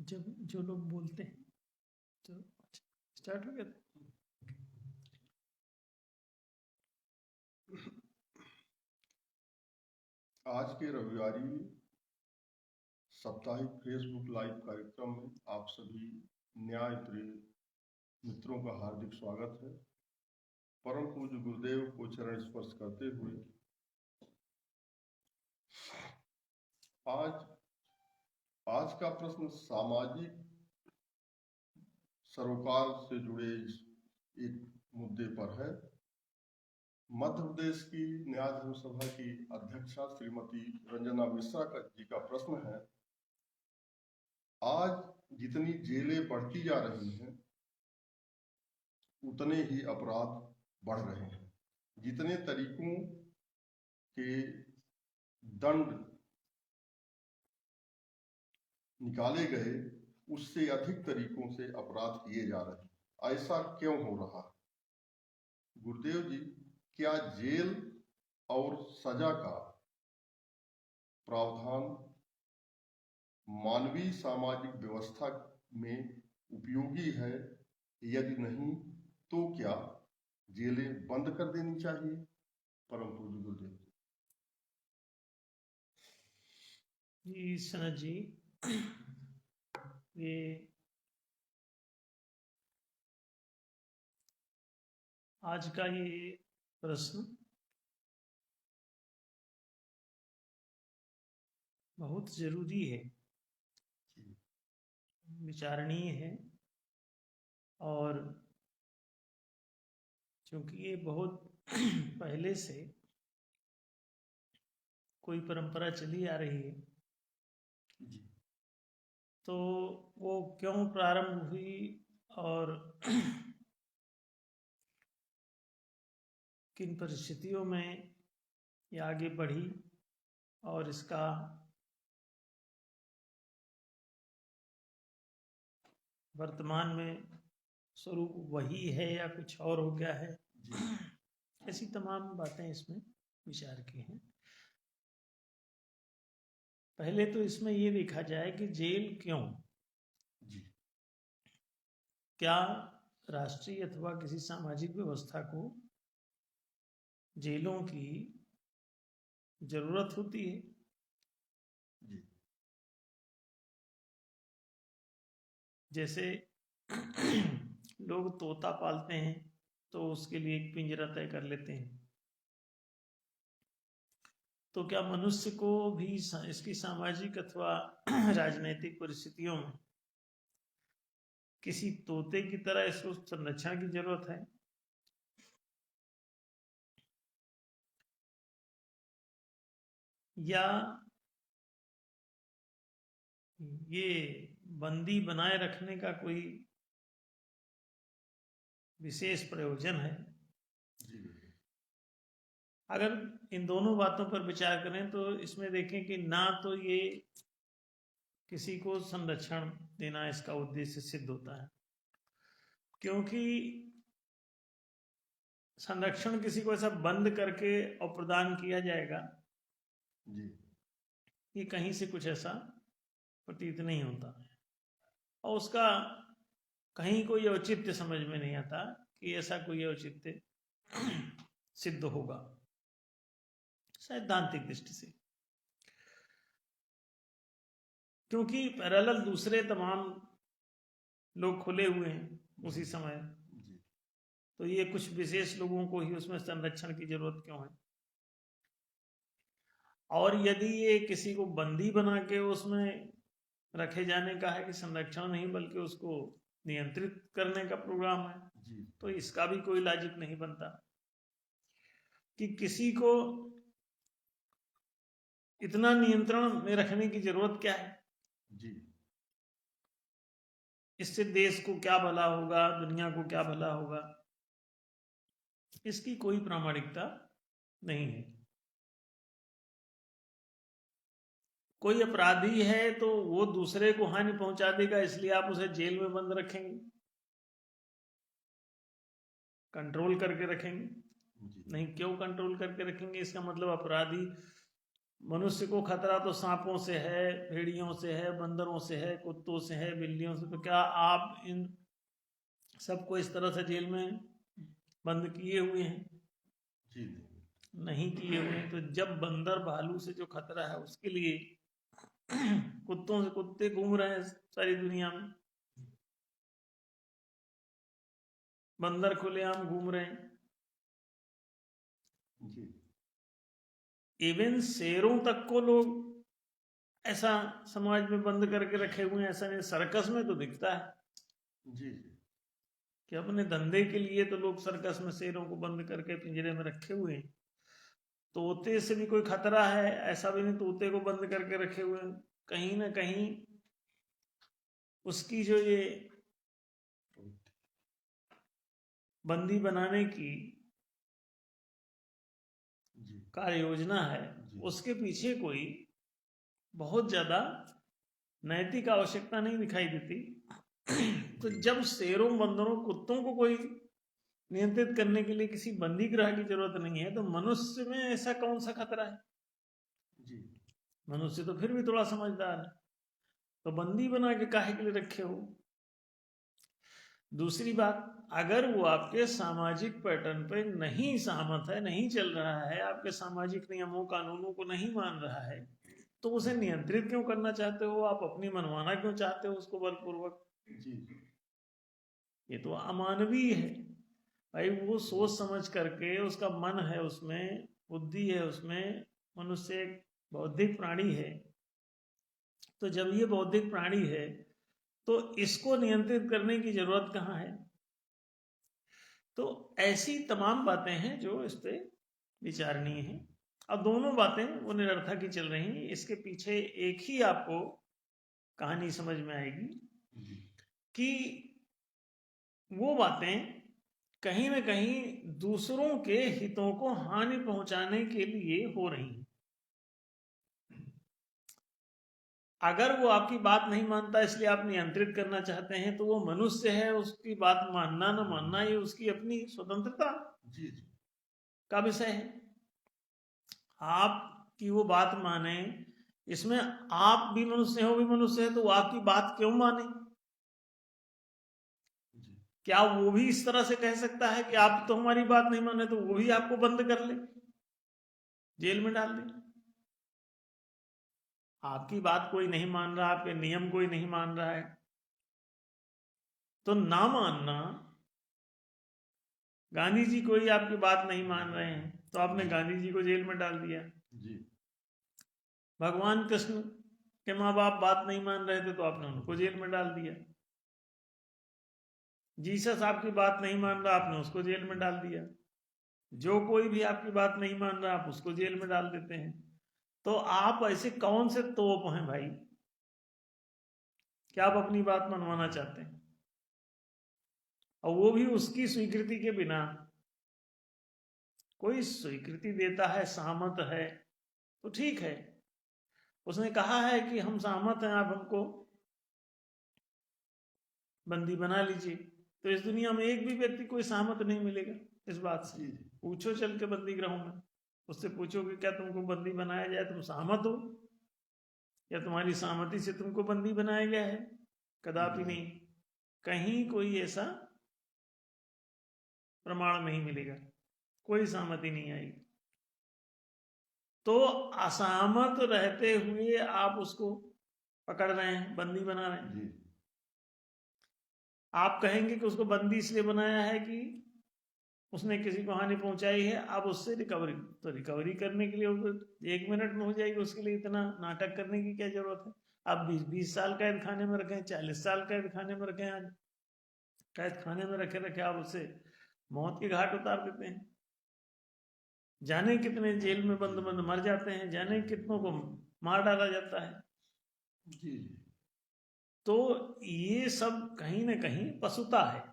जब जो लोग बोलते हैं तो स्टार्ट हो गया था। आज के रविवारी साप्ताहिक फेसबुक लाइव कार्यक्रम में आप सभी न्याय प्रिय मित्रों का हार्दिक स्वागत है। परम पूज्य गुरुदेव को चरण स्पर्श करते हुए आज का प्रश्न सामाजिक सरोकार से जुड़े एक मुद्दे पर है। मध्य प्रदेश की न्याय धर्म सभा की अध्यक्षा श्रीमती रंजना मिश्रा जी का प्रश्न है, आज जितनी जेलें बढ़ती जा रही हैं उतने ही अपराध बढ़ रहे हैं। जितने तरीकों के दंड निकाले गए उससे अधिक तरीकों से अपराध किए जा रहे हैं। ऐसा क्यों हो रहा है? गुरुदेव जी, क्या जेल और सजा का प्रावधान मानवीय सामाजिक व्यवस्था में उपयोगी है? यदि नहीं तो क्या जेलें बंद कर देनी चाहिए? परम पूज्य गुरुदेव जी सनत जी, ये आज का ये प्रश्न बहुत जरूरी है, विचारणीय है। और क्योंकि ये बहुत पहले से कोई परंपरा चली आ रही है, तो वो क्यों प्रारंभ हुई और किन परिस्थितियों में ये आगे बढ़ी और इसका वर्तमान में स्वरूप वही है या कुछ और हो गया है, ऐसी तमाम बातें इसमें विचार की हैं। पहले तो इसमें ये देखा जाए कि जेल क्यों? क्या राष्ट्रीय अथवा किसी सामाजिक व्यवस्था को जेलों की जरूरत होती है? जैसे लोग तोता पालते हैं तो उसके लिए एक पिंजरा तय कर लेते हैं, तो क्या मनुष्य को भी इसकी सामाजिक अथवा राजनीतिक परिस्थितियों में किसी तोते की तरह इसको संरक्षण की जरूरत है? या ये बंदी बनाए रखने का कोई विशेष प्रयोजन है? अगर इन दोनों बातों पर विचार करें तो इसमें देखें कि ना तो ये किसी को संरक्षण देना इसका उद्देश्य सिद्ध होता है, क्योंकि संरक्षण किसी को ऐसा बंद करके और प्रदान किया जाएगा ये कहीं से कुछ ऐसा प्रतीत नहीं होता, और उसका कहीं कोई औचित्य समझ में नहीं आता कि ऐसा कोई औचित्य सिद्ध होगा सैद्धांतिक दृष्टि से, क्योंकि पैरेलल दूसरे तमाम लोग खुले हुए हैं उसी समय, तो ये कुछ विशेष लोगों को ही उसमें संरक्षण की जरूरत क्यों है? और यदि ये किसी को बंदी बना के उसमें रखे जाने का है कि संरक्षण नहीं बल्कि उसको नियंत्रित करने का प्रोग्राम है, तो इसका भी कोई लॉजिक नहीं बनता कि किसी को इतना नियंत्रण में रखने की जरूरत क्या है। इससे देश को क्या भला होगा, दुनिया को क्या भला होगा, इसकी कोई प्रामाणिकता नहीं है। कोई अपराधी है तो वो दूसरे को हानि पहुंचा देगा, इसलिए आप उसे जेल में बंद रखेंगे, कंट्रोल करके रखेंगे? नहीं, क्यों कंट्रोल करके रखेंगे? इसका मतलब अपराधी मनुष्य को खतरा तो सांपों से है, भेड़ियों से है, बंदरों से है, कुत्तों से है, बिल्लियों से, तो क्या आप इन सबको इस तरह से जेल में बंद किए हुए हैं? जी नहीं किए हुए हैं। तो जब बंदर भालू से जो खतरा है उसके लिए कुत्तों से कुत्ते घूम रहे हैं सारी दुनिया में, बंदर खुलेआम घूम रहे हैं, जी इवन शेरों तक को लोग ऐसा समाज में बंद करके रखे हुए हैं। ऐसा नहीं, सर्कस में तो दिखता है जी कि अपने धंधे के लिए तो लोग सर्कस में शेरों को बंद करके पिंजरे में रखे हुए हैं। तोते से भी कोई खतरा है ऐसा भी नहीं, तोते को बंद करके रखे हुए हैं। कहीं ना कहीं उसकी जो ये बंदी बनाने की कार्य योजना है उसके पीछे कोई बहुत ज्यादा नैतिक आवश्यकता नहीं दिखाई देती। तो जब शेरों, बंदरों, कुत्तों को कोई नियंत्रित करने के लिए किसी बंदी ग्रह की जरूरत नहीं है, तो मनुष्य में ऐसा कौन सा खतरा है? जी मनुष्य तो फिर भी थोड़ा समझदार है, तो बंदी बना के काहे के लिए रखे हो? दूसरी बात, अगर वो आपके सामाजिक पैटर्न पे नहीं सहमत है, नहीं चल रहा है, आपके सामाजिक नियमों कानूनों को नहीं मान रहा है, तो उसे नियंत्रित क्यों करना चाहते हो? आप अपनी मनमाना क्यों चाहते हो उसको बलपूर्वक? जी ये तो अमानवीय है भाई। वो सोच समझ करके, उसका मन है उसमें, बुद्धि है उसमें, मनुष्य एक बौद्धिक प्राणी है। तो जब ये बौद्धिक प्राणी है तो इसको नियंत्रित करने की जरूरत कहाँ है? तो ऐसी तमाम बातें हैं जो इस पे विचारणीय हैं। अब दोनों बातें वो निरर्थक ही चल रही हैं। इसके पीछे एक ही आपको कहानी समझ में आएगी कि वो बातें कहीं ना कहीं दूसरों के हितों को हानि पहुंचाने के लिए हो रही हैं। अगर वो आपकी बात नहीं मानता इसलिए आप नियंत्रित करना चाहते हैं, तो वो मनुष्य है, उसकी बात मानना न मानना ये उसकी अपनी स्वतंत्रता जी का विषय है। आपकी वो बात माने, इसमें आप भी मनुष्य हो, भी मनुष्य है, तो वो आपकी बात क्यों माने? क्या वो भी इस तरह से कह सकता है कि आप तो हमारी बात नहीं माने, तो वो भी आपको बंद कर ले, जेल में डाल दे? आपकी बात कोई नहीं मान रहा, आपके नियम कोई नहीं मान रहा है, तो ना मानना, गांधी जी कोई आपकी बात नहीं मान रहे हैं तो आपने गांधी जी को जेल में डाल दिया। जी भगवान कृष्ण के माँ बाप बात नहीं मान रहे थे तो आपने उनको जेल में डाल दिया। जीसस आपकी बात नहीं मान रहा, आपने उसको जेल में डाल दिया। जो कोई भी आपकी बात नहीं मान रहा आप उसको जेल में डाल देते हैं। तो आप ऐसे कौन से तोप हैं भाई, क्या आप अपनी बात मनवाना चाहते हैं? और वो भी उसकी स्वीकृति के बिना। कोई स्वीकृति देता है, सहमत है, तो ठीक है, उसने कहा है कि हम सहमत हैं, आप हमको बंदी बना लीजिए। तो इस दुनिया में एक भी व्यक्ति कोई सहमत नहीं मिलेगा इस बात से। पूछो चल के बंदी गृहों में, उससे पूछो कि क्या तुमको बंदी बनाया जाए, तुम सहमत हो, या तुम्हारी सहमति से तुमको बंदी बनाया गया है? कदापि नहीं, कहीं कोई ऐसा प्रमाण नहीं मिलेगा, कोई सहमति नहीं आएगी। तो असहमत रहते हुए आप उसको पकड़ रहे हैं, बंदी बना रहे हैं। आप कहेंगे कि उसको बंदी इसलिए बनाया है कि उसने किसी को हानि पहुंचाई है, अब उससे रिकवरी, तो रिकवरी करने के लिए वो 1 मिनट में हो जाएगी, उसके लिए इतना नाटक करने की क्या जरूरत है? आप 20-20 साल कैद खाने में रखें, 40 साल कैद खाने में रखें, आज कैद खाने में रखे रखे आप उससे मौत के घाट उतार देते हैं। जाने कितने जेल में बंद बंद मर जाते हैं, जाने कितनों को मार डाला जाता है। जी तो ये सब कहीं ना कहीं पशुता है।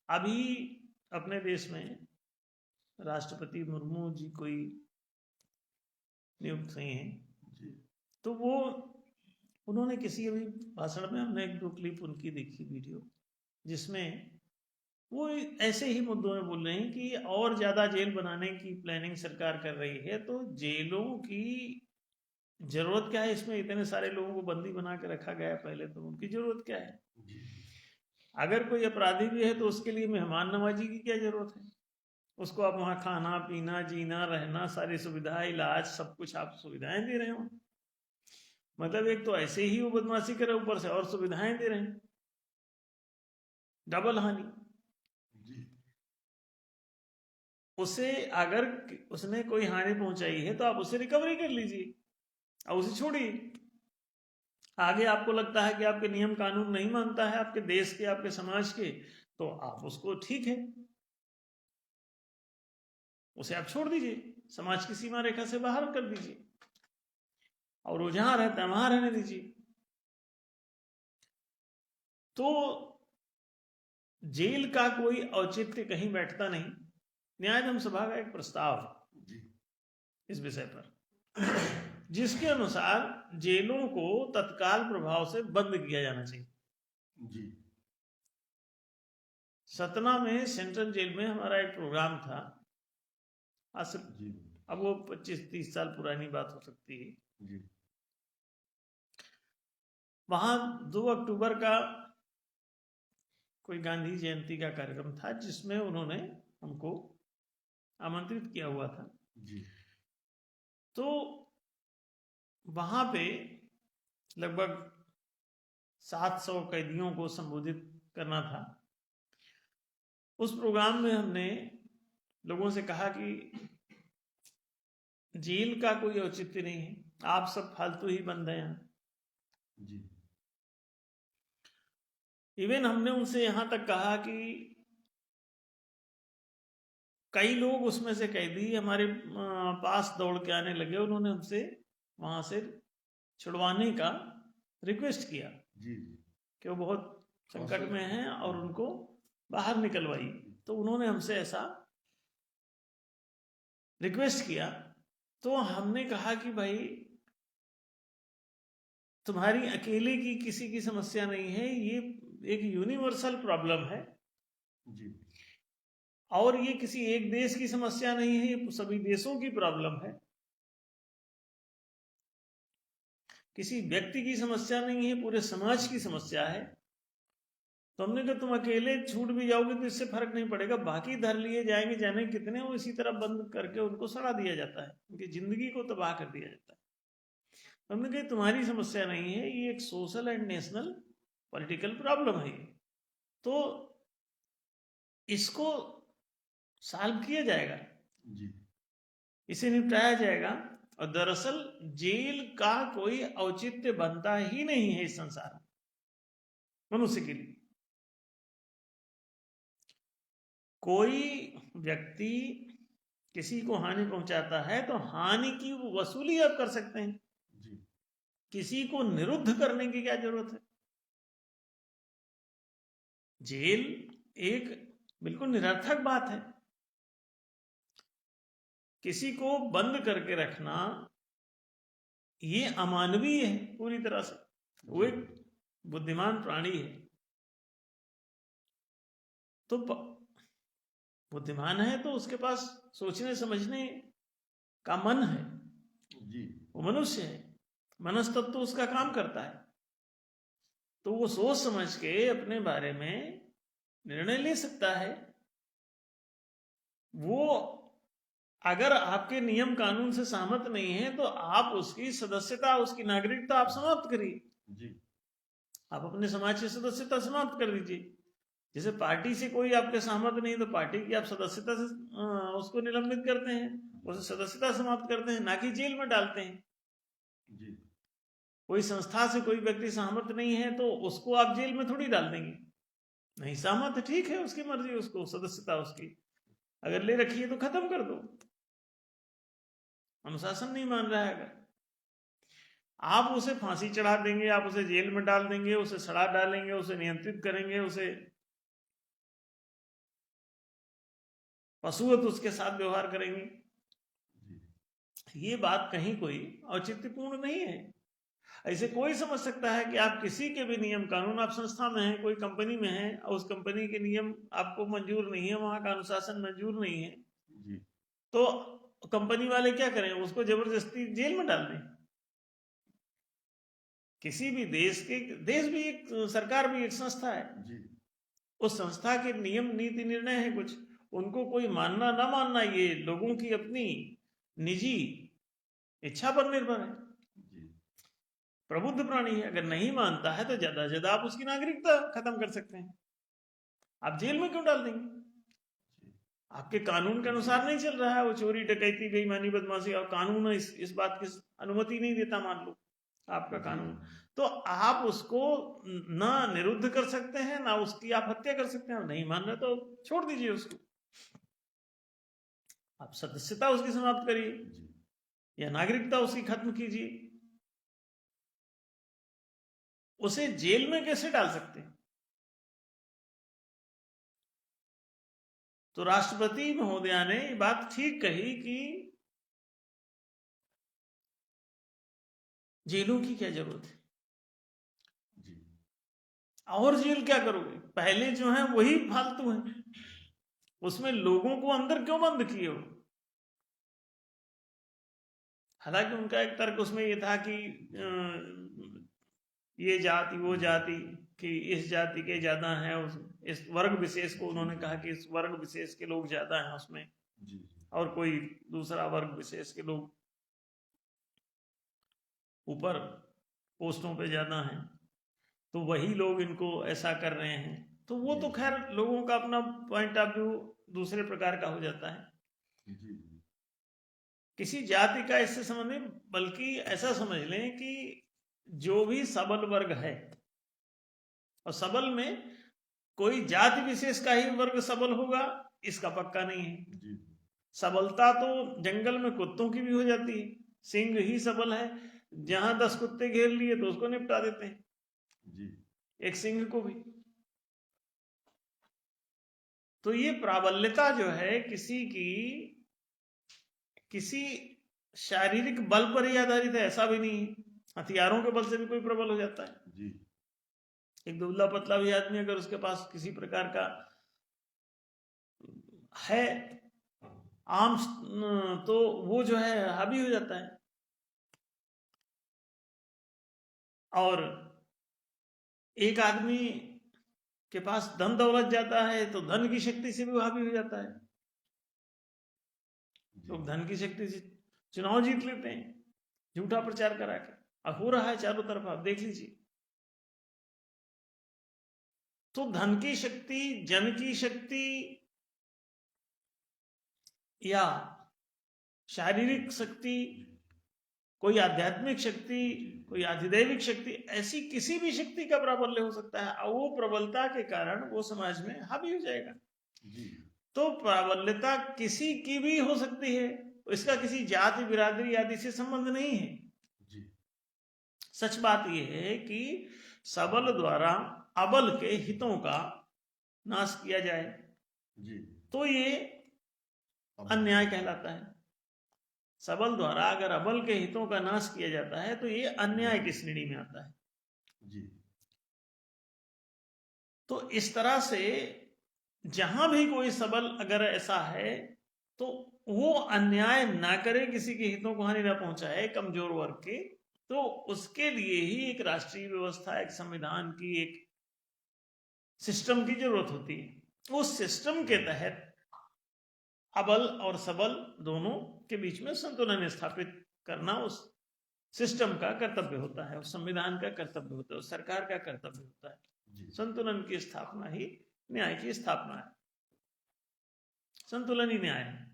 अभी अपने देश में राष्ट्रपति मुर्मू जी कोई नियुक्त हुए हैं, तो वो उन्होंने किसी अभी भाषण में, हमने 1-2 क्लिप उनकी देखी वीडियो, जिसमें वो ऐसे ही मुद्दों में बोल रहे हैं कि और ज्यादा जेल बनाने की प्लानिंग सरकार कर रही है, तो जेलों की जरूरत क्या है? इसमें इतने सारे लोगों को बंदी बना के रखा गया है पहले, तो उनकी जरूरत क्या है? अगर कोई अपराधी भी है तो उसके लिए मेहमान नवाजी की क्या जरूरत है? उसको आप वहाँ खाना पीना जीना रहना सारी सुविधा इलाज सब कुछ आप सुविधाएं दे रहे हो। मतलब एक तो ऐसे ही वो बदमाशी करे, ऊपर से और सुविधाएं दे रहे हैं, डबल हानि। उसे अगर उसने कोई हानि पहुंचाई है तो आप उसे रिकवरी कर लीजिए और उसे छोड़िए। आगे आपको लगता है कि आपके नियम कानून नहीं मानता है आपके देश के आपके समाज के, तो आप उसको ठीक है उसे आप छोड़ दीजिए, समाज की सीमा रेखा से बाहर कर दीजिए और वो जहां रहता है वहां रहने दीजिए। तो जेल का कोई औचित्य कहीं बैठता नहीं। न्यायधर्म सभा का एक प्रस्ताव है इस विषय पर, जिसके अनुसार जेलों को तत्काल प्रभाव से बंद किया जाना चाहिए। जी। सतना में सेंट्रल जेल में हमारा एक प्रोग्राम था, अब वो 25-30 साल पुरानी बात हो सकती है। जी। वहां 2 अक्टूबर का कोई गांधी जयंती का कार्यक्रम था जिसमें उन्होंने हमको आमंत्रित किया हुआ था। जी। तो वहां पे लगभग 700 कैदियों को संबोधित करना था। उस प्रोग्राम में हमने लोगों से कहा कि जेल का कोई औचित्य नहीं है, आप सब फालतू ही बंद हैं यहाँ। जी। इवन हमने उनसे यहां तक कहा कि कई लोग उसमें से कैदी हमारे पास दौड़ के आने लगे, उन्होंने हमसे वहां से छुड़वाने का रिक्वेस्ट किया कि वो बहुत संकट में हैं और उनको बाहर निकलवाइए। तो उन्होंने हमसे ऐसा रिक्वेस्ट किया, तो हमने कहा कि भाई तुम्हारी अकेले की किसी की समस्या नहीं है, ये एक यूनिवर्सल प्रॉब्लम है जी। और ये किसी एक देश की समस्या नहीं है, ये सभी देशों की प्रॉब्लम है। किसी व्यक्ति की समस्या नहीं है, पूरे समाज की समस्या है। तो हमने कहा तुम अकेले छूट भी जाओगे तो इससे फर्क नहीं पड़ेगा, बाकी धर लिए जाएंगे, जाने कितने वो इसी तरह बंद करके उनको सड़ा दिया जाता है, उनकी जिंदगी को तबाह कर दिया जाता है। तो हमने कहा तुम्हारी समस्या नहीं है, ये एक social and national political problem है, तो इसको सॉल्व किया जाएगा जी, इसे निपटाया जाएगा। और दरअसल जेल का कोई औचित्य बनता ही नहीं है इस संसार में मनुष्य के लिए। कोई व्यक्ति किसी को हानि पहुंचाता है तो हानि की वसूली आप कर सकते हैं जी। किसी को निरुद्ध करने की क्या जरूरत है? जेल एक बिल्कुल निरर्थक बात है। किसी को बंद करके रखना ये अमानवीय है पूरी तरह से। वो एक बुद्धिमान प्राणी है, तो बुद्धिमान है तो उसके पास सोचने समझने का मन है जी, वो मनुष्य है, मनस्तत्व तो उसका काम करता है, तो वो सोच समझ के अपने बारे में निर्णय ले सकता है। वो अगर आपके नियम कानून से सहमत नहीं है तो आप उसकी सदस्यता, उसकी नागरिकता आप समाप्त करिए जी, आप अपने समाज की सदस्यता समाप्त कर दीजिए। जैसे पार्टी से कोई आपके सहमत नहीं तो पार्टी की आप सदस्यता से उसको निलंबित करते हैं, उसे सदस्यता समाप्त करते हैं, ना कि जेल में डालते हैं जी। कोई संस्था से कोई व्यक्ति सहमत नहीं है तो उसको आप जेल में थोड़ी डाल देंगे, नहीं सहमत ठीक है, उसकी मर्जी, उसको सदस्यता उसकी अगर ले रखी है तो खत्म कर दो। अनुशासन नहीं मान रहा है, अगर आप उसे फांसी चढ़ा देंगे, आप उसे जेल में डाल देंगे, उसे सड़ा डालेंगे, उसे नियंत्रित करेंगे, उसे पशुवत उसके साथ व्यवहार करेंगे, ये बात कहीं कोई औचित्यपूर्ण नहीं है। ऐसे कोई समझ सकता है कि आप किसी के भी नियम कानून, आप संस्था में हैं, कोई कंपनी में हैं और उस कंपनी के नियम आपको मंजूर नहीं है, वहां का अनुशासन मंजूर नहीं है, तो कंपनी वाले क्या करें, उसको जबरदस्ती जेल में डाल दें। किसी भी देश भी एक सरकार भी एक संस्था है, उस संस्था के नियम नीति निर्णय है कुछ, उनको कोई मानना ना मानना ये लोगों की अपनी निजी इच्छा पर निर्भर है। प्रबुद्ध प्राणी है, अगर नहीं मानता है तो ज्यादा से ज्यादा आप उसकी नागरिकता खत्म कर सकते हैं। आप जेल में क्यों डाल देंगे? आपके कानून के अनुसार नहीं चल रहा है, वो चोरी डकैती बेईमानी बदमाशी, और कानून इस बात की अनुमति नहीं देता, मान लो आपका कानून, तो आप उसको ना निरुद्ध कर सकते हैं, ना उसकी आप हत्या कर सकते हैं। नहीं मान रहे तो छोड़ दीजिए उसको, आप सदस्यता उसकी समाप्त करिए या नागरिकता उसकी खत्म कीजिए। उसे जेल में कैसे डाल सकते हैं? तो राष्ट्रपति महोदया ने ये बात ठीक कही कि जेलों की क्या जरूरत है, और जेल क्या करोगे, पहले जो है वही फालतू है, उसमें लोगों को अंदर क्यों बंद किए हो? हालांकि उनका एक तर्क उसमें ये था कि ये जाति वो जाति, कि इस जाति के ज्यादा हैं, इस वर्ग विशेष को उन्होंने कहा कि इस वर्ग विशेष के लोग ज्यादा हैं उसमें, और कोई दूसरा वर्ग विशेष के लोग ऊपर पोस्टों पे ज्यादा हैं, तो वही लोग इनको ऐसा कर रहे हैं। तो वो तो खैर लोगों का अपना पॉइंट ऑफ व्यू दूसरे प्रकार का हो जाता है। किसी जाति का इससे संबंध नहीं, बल्कि ऐसा समझ लें कि जो भी सबल वर्ग है, और सबल में कोई जाति विशेष का ही वर्ग सबल होगा इसका पक्का नहीं है। सबलता तो जंगल में कुत्तों की भी हो जाती है, सिंह ही सबल है, जहां 10 कुत्ते घेर लिए तो उसको निपटा देते हैं, एक सिंह को भी। तो ये प्राबल्यता जो है किसी शारीरिक बल पर ही आधारित है, ऐसा भी नहीं है, हथियारों के बल से भी कोई प्रबल हो जाता है। एक दुबला पतला भी आदमी अगर उसके पास किसी प्रकार का है आर्म्स, तो वो जो है हावी हो जाता है। और एक आदमी के पास धन दौलत जाता है तो धन की शक्ति से भी हावी हो जाता है, तो धन की शक्ति से चुनाव जीत लेते हैं झूठा प्रचार करा के, अब हो रहा है चारों तरफ, आप देख लीजिए। तो धन की शक्ति, जन की शक्ति, या शारीरिक शक्ति, कोई आध्यात्मिक शक्ति, कोई अधिदैविक शक्ति, ऐसी किसी भी शक्ति का प्राबल्य हो सकता है, और वो प्रबलता के कारण वो समाज में हावी हो जाएगा। तो प्राबल्यता किसी की भी हो सकती है, इसका किसी जाति बिरादरी आदि से संबंध नहीं है। सच बात यह है कि सबल द्वारा अबल के हितों का नाश किया जाए तो ये अन्याय कहलाता है। सबल द्वारा अगर अबल के हितों का नाश किया जाता है तो ये अन्याय की श्रेणी में आता है। तो इस तरह से जहां भी कोई सबल अगर ऐसा है तो वो अन्याय ना करे, किसी के हितों को हानि ना पहुंचाए कमजोर वर्ग के, तो उसके लिए ही एक राष्ट्रीय व्यवस्था, एक संविधान की, एक सिस्टम की जरूरत होती है। उस सिस्टम के तहत अबल और सबल दोनों के बीच में संतुलन स्थापित करना उस सिस्टम का कर्तव्य होता है, उस संविधान का कर्तव्य होता है, उस सरकार का कर्तव्य होता है। संतुलन की स्थापना ही न्याय की स्थापना है, संतुलन ही न्याय है।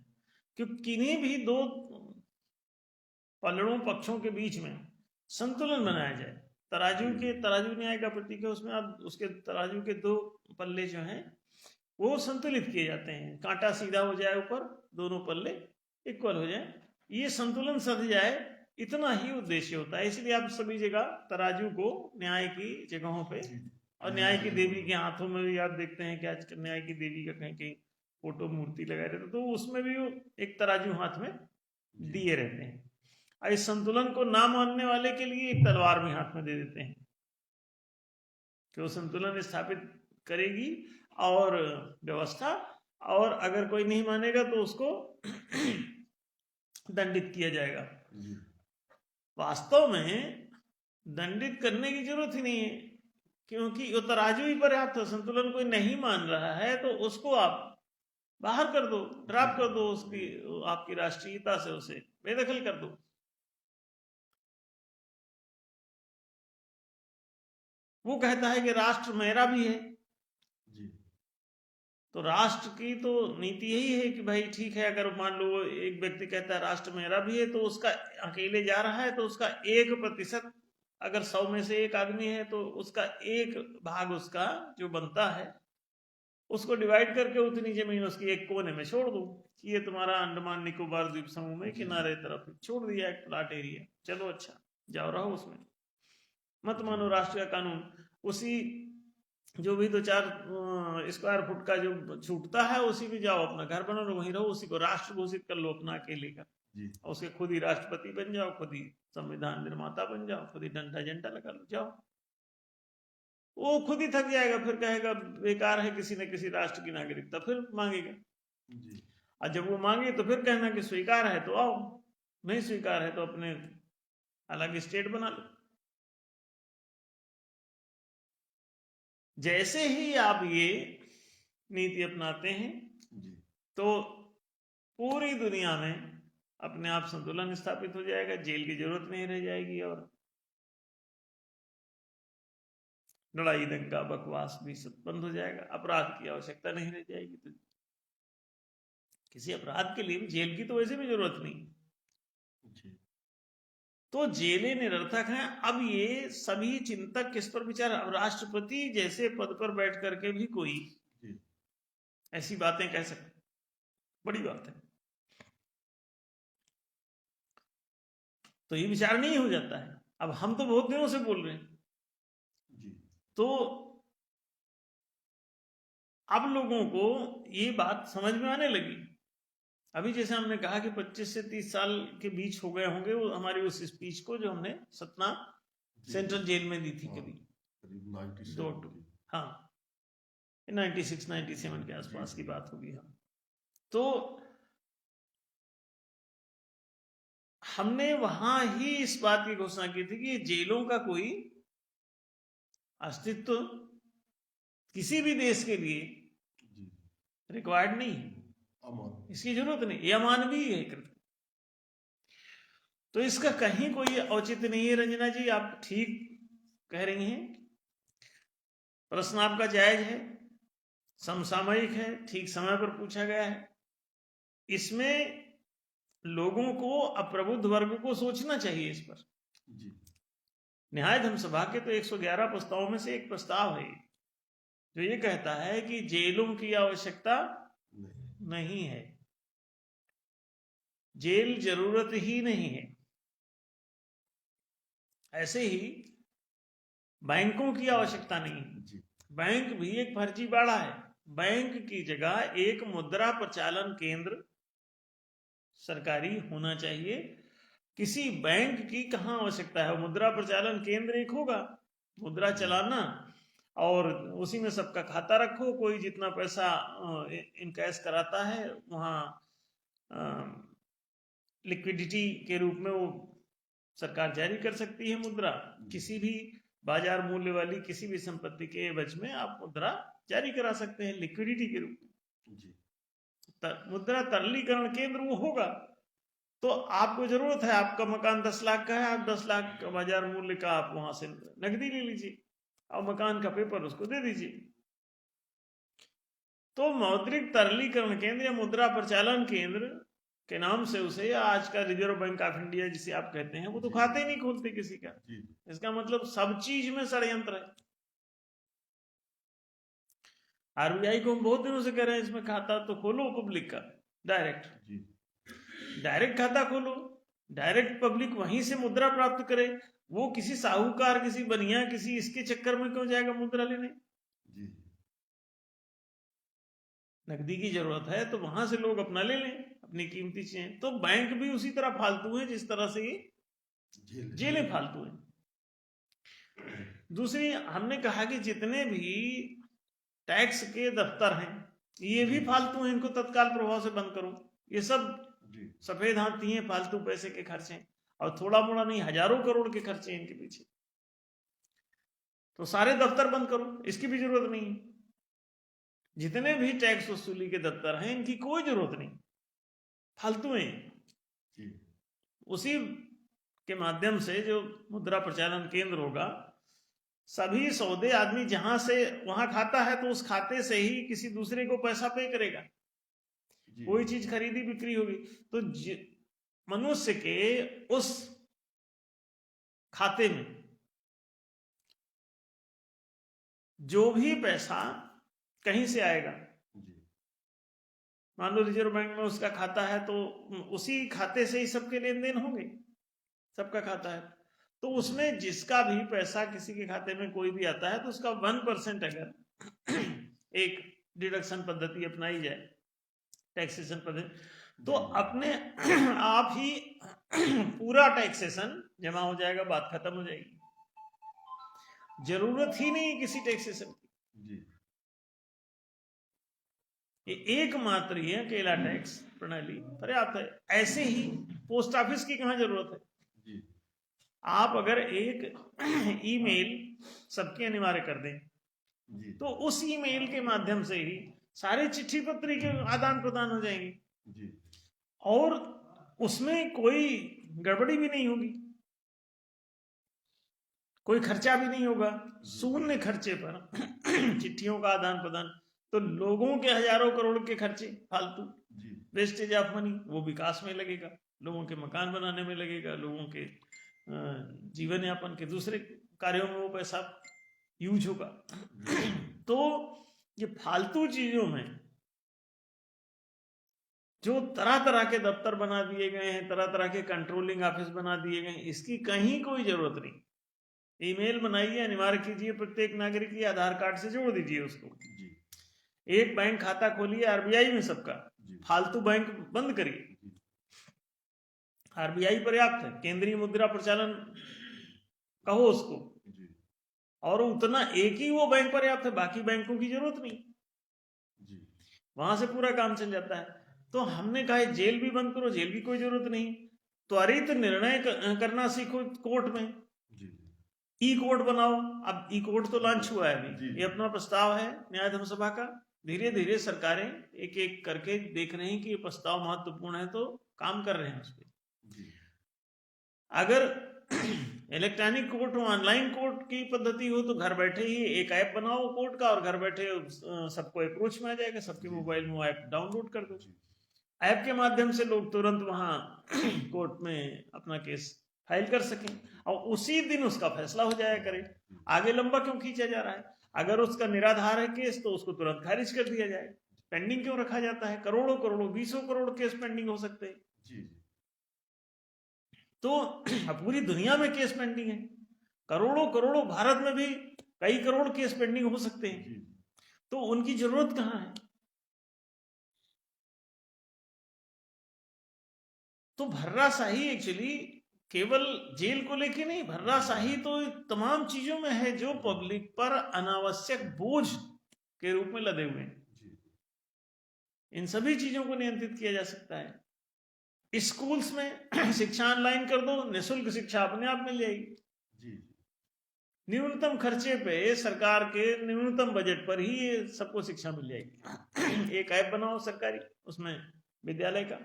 क्योंकि किन्हीं भी दो पलड़ों पक्षों के बीच में संतुलन बनाया जाए, तराजू न्याय का प्रतीक है, उसमें आप उसके तराजू के दो पल्ले जो हैं वो संतुलित किए जाते हैं, कांटा सीधा हो जाए ऊपर, दोनों पल्ले इक्वल हो जाए, ये संतुलन सध जाए, इतना ही उद्देश्य होता है। इसलिए आप सभी जगह तराजू को न्याय की जगहों पे, और न्याय की देवी के हाथों में भी आप देखते हैं कि आजकल न्याय की देवी का कहीं कहीं फोटो मूर्ति लगाए रहते, तो उसमें भी एक तराजू हाथ में दिए रहते हैं। और इस संतुलन को ना मानने वाले के लिए एक तलवार भी हाथ में दे देते हैं कि वो संतुलन स्थापित करेगी और व्यवस्था, और अगर कोई नहीं मानेगा तो उसको दंडित किया जाएगा। वास्तव में दंडित करने की जरूरत ही नहीं है, क्योंकि वो तराजू ही पर्याप्त है। संतुलन कोई नहीं मान रहा है तो उसको आप बाहर कर दो, ड्रॉप कर दो, उसकी आपकी राष्ट्रीयता से उसे बेदखल कर दो। वो कहता है कि राष्ट्र मेरा भी है, तो राष्ट्र की तो नीति यही है कि भाई ठीक है, अगर मान लो एक व्यक्ति कहता है राष्ट्र मेरा भी है, तो उसका अकेले जा रहा है तो उसका 1%, अगर 100 में से एक आदमी है तो उसका एक भाग उसका जो बनता है उसको डिवाइड करके उतनी जमीन उसकी एक कोने में छोड़ दो कि ये तुम्हारा अंडमान निकोबार द्वीप समूह में किनारे तरफ छोड़ दिया एक प्लाट एरिया, चलो अच्छा जाओ रहो उसमें, मत मानो राष्ट्र का कानून। उसी जो भी 2-4 स्क्वायर फुट का जो छूटता है उसी में जाओ अपना घर बनो, वहीं रहो, उसी को राष्ट्र घोषित कर लो अपना अकेले का, उसके खुद ही राष्ट्रपति बन जाओ, खुद ही संविधान निर्माता बन जाओ, खुद ही डंडा झंडा लगा लो, जाओ। वो खुद ही थक जाएगा, फिर कहेगा बेकार है किसी न किसी राष्ट्र की नागरिकता, फिर मांगेगा। और जब वो मांगे तो फिर कहना कि स्वीकार है तो आओ, नहीं स्वीकार है तो अपने अलग स्टेट बना लो। जैसे ही आप ये नीति अपनाते हैं तो पूरी दुनिया में अपने आप संतुलन स्थापित हो जाएगा, जेल की जरूरत नहीं रह जाएगी और लड़ाई दंगा बकवास भी सब बंद हो जाएगा, अपराध की आवश्यकता नहीं रह जाएगी। तो किसी अपराध के लिए भी जेल की तो वैसे भी जरूरत नहीं, तो जेलें निरर्थक हैं। अब ये सभी चिंतक किस पर विचार, अब राष्ट्रपति जैसे पद पर बैठ करके भी कोई ऐसी बातें कह सकते, बड़ी बात है। तो ये विचार नहीं हो जाता है। अब हम तो बहुत दिनों से बोल रहे हैं, तो अब लोगों को ये बात समझ में आने लगी। अभी जैसे हमने कहा कि 25 से 30 साल के बीच हो गए होंगे वो हमारी उस स्पीच को जो हमने सतना सेंट्रल जेल में दी थी कभी, 96-97 के आसपास की बात होगी। हम तो हमने वहां ही इस बात की घोषणा की थी कि जेलों का कोई अस्तित्व किसी भी देश के लिए रिक्वायर्ड नहीं है, इसकी जरूरत नहीं, ये अमानवीय है कृत्य। तो इसका कहीं कोई औचित्य नहीं है। रंजना जी आप ठीक कह रही हैं, प्रश्न आपका जायज है, समसामयिक है, ठीक समय पर पूछा गया है। इसमें लोगों को, अप्रबुद्ध वर्ग को सोचना चाहिए इस पर। निहायत हम सभा के तो 111 प्रस्तावों में से एक प्रस्ताव है जो ये कहता है कि जेलों की आवश्यकता नहीं है, जेल जरूरत ही नहीं है। ऐसे ही बैंकों की आवश्यकता नहीं है, बैंक भी एक फर्जीवाड़ा है। बैंक की जगह एक मुद्रा प्रचालन केंद्र सरकारी होना चाहिए। किसी बैंक की कहाँ आवश्यकता है, मुद्रा प्रचालन केंद्र एक होगा, मुद्रा चलाना और उसी में सबका खाता रखो, कोई जितना पैसा इनकैश कराता है वहाँ लिक्विडिटी के रूप में वो सरकार जारी कर सकती है मुद्रा। किसी भी बाजार मूल्य वाली किसी भी संपत्ति के एवज में आप मुद्रा जारी करा सकते हैं लिक्विडिटी के रूप में। मुद्रा तरलीकरण केंद्र वो होगा। तो आपको जरूरत है, आपका मकान 10 लाख का है, आप 10 लाख का बाजार मूल्य का आप वहां से नकदी ले लीजिए और मकान का पेपर उसको दे दीजिए। तो मौद्रिक तरलीकरण केंद्र या मुद्रा प्रचालन केंद्र के नाम से उसे, या आज का रिजर्व बैंक ऑफ इंडिया जिसे आप कहते हैं, वो तो खाते ही नहीं खोलते किसी का। इसका मतलब सब चीज में षड्यंत्र है। आरबीआई को हम बहुत दिनों से कह रहे हैं इसमें खाता तो खोलो पब्लिक का, डायरेक्ट खाता खोलो, डायरेक्ट पब्लिक वहीं से मुद्रा प्राप्त करे। वो किसी साहूकार, किसी बनिया, किसी इसके चक्कर में क्यों जाएगा मुद्रा लेने। नकदी की जरूरत है तो वहां से लोग अपना ले लें, अपनी कीमती चीजें। तो बैंक भी उसी तरह फालतू है जिस तरह से ये जेलें फालतू हैं। दूसरी, हमने कहा कि जितने भी टैक्स के दफ्तर हैं ये भी फालतू हैं, इनको तत्काल प्रभाव से बंद करो। ये सब सफेद हाथी हैं, फालतू पैसे के खर्चे, और थोड़ा मोड़ा नहीं, हजारों करोड़ के खर्चे इनके पीछे। तो सारे दफ्तर बंद करो, इसकी भी जरूरत नहीं। जितने भी टैक्स वसूली के दफ्तर हैं इनकी कोई जरूरत नहीं, फालतू हैं। उसी के माध्यम से जो मुद्रा प्रचालन केंद्र होगा, सभी सौदे आदमी जहां से वहां खाता है तो उस खाते से ही किसी दूसरे को पैसा पे करेगा। कोई चीज खरीदी बिक्री होगी तो मनुष्य के उस खाते में जो भी पैसा कहीं से आएगा, मान लो रिजर्व बैंक में उसका खाता है तो उसी खाते से ही सबके लेन देन होंगे, सबका खाता है। तो उसमें जिसका भी पैसा किसी के खाते में कोई भी आता है तो उसका 1% अगर एक डिडक्शन पद्धति अपनाई जाए, टैक्सेशन पद्धति, तो अपने आप ही पूरा टैक्सेशन जमा हो जाएगा, बात खत्म हो जाएगी। जरूरत ही नहीं किसी टैक्सेशन की। ये एकमात्र ही अकेला टैक्स प्रणाली पर्याप्त है। ऐसे ही पोस्ट ऑफिस की कहां जरूरत है? आप अगर एक ईमेल सबके अनिवार्य कर दें तो उस ईमेल के माध्यम से ही सारे चिट्ठी पत्री के आदान प्रदान हो जाएंगे और उसमें कोई गड़बड़ी भी नहीं होगी, कोई खर्चा भी नहीं होगा, शून्य खर्चे पर चिट्ठियों का आदान प्रदान। तो लोगों के हजारों करोड़ के खर्चे फालतू, वेस्टेज ऑफ मनी, वो विकास में लगेगा, लोगों के मकान बनाने में लगेगा, लोगों के जीवन यापन के दूसरे कार्यों में वो पैसा यूज होगा। तो ये फालतू चीजों में जो तरह तरह के दफ्तर बना दिए गए हैं, तरह तरह के कंट्रोलिंग ऑफिस बना दिए गए हैं, इसकी कहीं कोई जरूरत नहीं। ईमेल बनाइए, अनिवार्य कीजिए, प्रत्येक नागरिक के आधार कार्ड से जोड़ दीजिए उसको। एक बैंक खाता खोलिए आरबीआई में सबका, फालतू बैंक बंद करिए। आरबीआई पर्याप्त है, केंद्रीय मुद्रा प्रचालन कहो उसको, और उतना एक ही वो बैंक पर्याप्त है, बाकी बैंकों की जरूरत नहीं, वहां से पूरा काम चल जाता है। तो हमने कहा जेल भी बंद करो, जेल की कोई जरूरत नहीं, त्वरित निर्णय करना सीखो कोर्ट में, ई कोर्ट बनाओ। अब ई कोर्ट तो लॉन्च हुआ है अभी, ये अपना प्रस्ताव है न्याय धर्म सभा का। धीरे धीरे सरकारें एक एक करके देख रहे हैं कि ये प्रस्ताव महत्वपूर्ण है तो काम कर रहे हैं उस पर। अगर इलेक्ट्रॉनिक कोर्ट हो, ऑनलाइन कोर्ट की पद्धति हो, तो घर बैठे ही एक ऐप बनाओ कोर्ट का और घर बैठे सबको अप्रोच में आ जाएगा, सबके मोबाइल में वो ऐप डाउनलोड कर दो। ऐप के माध्यम से लोग तुरंत वहां कोर्ट में अपना केस फाइल कर सकें और उसी दिन उसका फैसला हो जाया करे। आगे लंबा क्यों खींचा जा रहा है? अगर उसका निराधार है केस तो उसको तुरंत खारिज कर दिया जाए। पेंडिंग क्यों रखा जाता है? करोड़ों करोड़ों 20 करोड़ केस पेंडिंग हो सकते हैं। तो पूरी दुनिया में केस पेंडिंग है, करोड़ों करोड़ों, भारत में भी कई करोड़ केस पेंडिंग हो सकते हैं। तो उनकी जरूरत कहां है? तो भर्राशाही एक्चुअली केवल जेल को लेके नहीं, भर्राशाही तो तमाम चीजों में है जो पब्लिक पर अनावश्यक बोझ के रूप में लदे हुए हैं। इन सभी चीजों को नियंत्रित किया जा सकता है। स्कूल्स में शिक्षा ऑनलाइन कर दो, निःशुल्क शिक्षा अपने आप मिल जाएगी। न्यूनतम खर्चे पे, सरकार के न्यूनतम बजट पर ही सबको शिक्षा मिल जाएगी। एक ऐप बनाओ सरकारी, उसमें विद्यालय का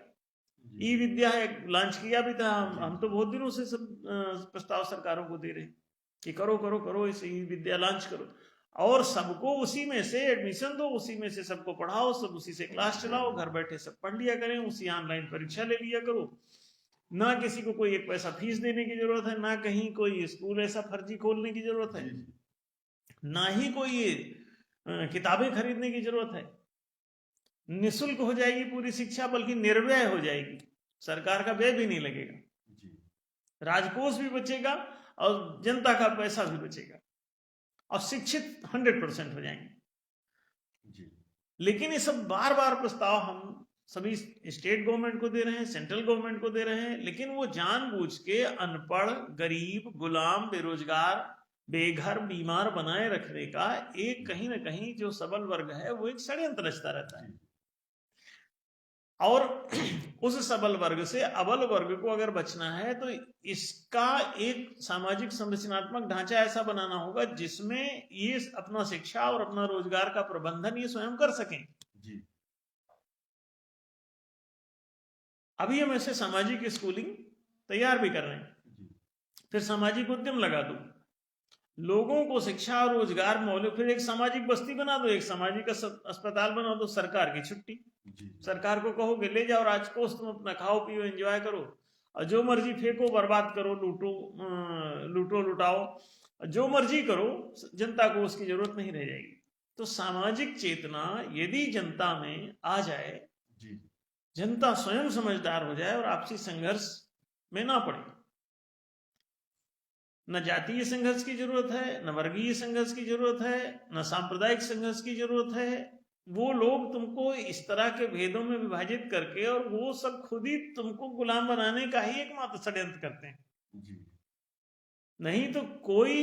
ई विद्या लॉन्च किया भी था। हम तो बहुत दिनों से सब प्रस्ताव सरकारों को दे रहे हैं कि करो करो करो, इसे ई विद्या लॉन्च करो और सबको उसी में से एडमिशन दो, उसी में से सबको पढ़ाओ, सब उसी से क्लास चलाओ, घर बैठे सब पढ़ लिया करें, उसी ऑनलाइन परीक्षा ले लिया करो। ना किसी को कोई एक पैसा फीस देने की जरूरत है, ना कहीं कोई स्कूल ऐसा फर्जी खोलने की जरूरत है, ना ही कोई किताबें खरीदने की जरूरत है। निःशुल्क हो जाएगी पूरी शिक्षा, बल्कि निर्व्यय हो जाएगी, सरकार का व्यय भी नहीं लगेगा, राजकोष भी बचेगा और जनता का पैसा भी बचेगा और शिक्षित 100% हो जाएंगे। लेकिन ये सब बार बार प्रस्ताव हम सभी स्टेट गवर्नमेंट को दे रहे हैं, सेंट्रल गवर्नमेंट को दे रहे हैं, लेकिन वो जानबूझ के अनपढ़, गरीब, गुलाम, बेरोजगार, बेघर, बीमार बनाए रखने का एक कहीं ना कहीं जो सबल वर्ग है वो एक षड्यंत्र रचता रहता है। और उस सबल वर्ग से अबल वर्ग को अगर बचना है तो इसका एक सामाजिक संरचनात्मक ढांचा ऐसा बनाना होगा जिसमें ये अपना शिक्षा और अपना रोजगार का प्रबंधन ये स्वयं कर सकें। जी। अभी हम ऐसे सामाजिक स्कूलिंग तैयार भी कर रहे हैं, फिर सामाजिक उद्यम लगा दो, लोगों को शिक्षा और रोजगार मौलिक, फिर एक सामाजिक बस्ती बना दो, एक सामाजिक अस्पताल बना दो, सरकार की छुट्टी, सरकार को कहोगे ले जाओ राजकोष, तुम अपना खाओ पियो एंजॉय करो और जो मर्जी फेंको, बर्बाद करो, लूटो लुटाओ, जो मर्जी करो, जनता को उसकी जरूरत नहीं रह जाएगी। तो सामाजिक चेतना यदि जनता में आ जाए, जनता स्वयं समझदार हो जाए और आपसी संघर्ष में ना पड़े, न जातीय संघर्ष की जरूरत है, न वर्गीय संघर्ष की जरूरत है, न सांप्रदायिक संघर्ष की जरूरत है, वो लोग तुमको इस तरह के भेदों में विभाजित करके और वो सब खुद ही तुमको गुलाम बनाने का ही एकमात्र षड्यंत्र करते हैं। नहीं तो कोई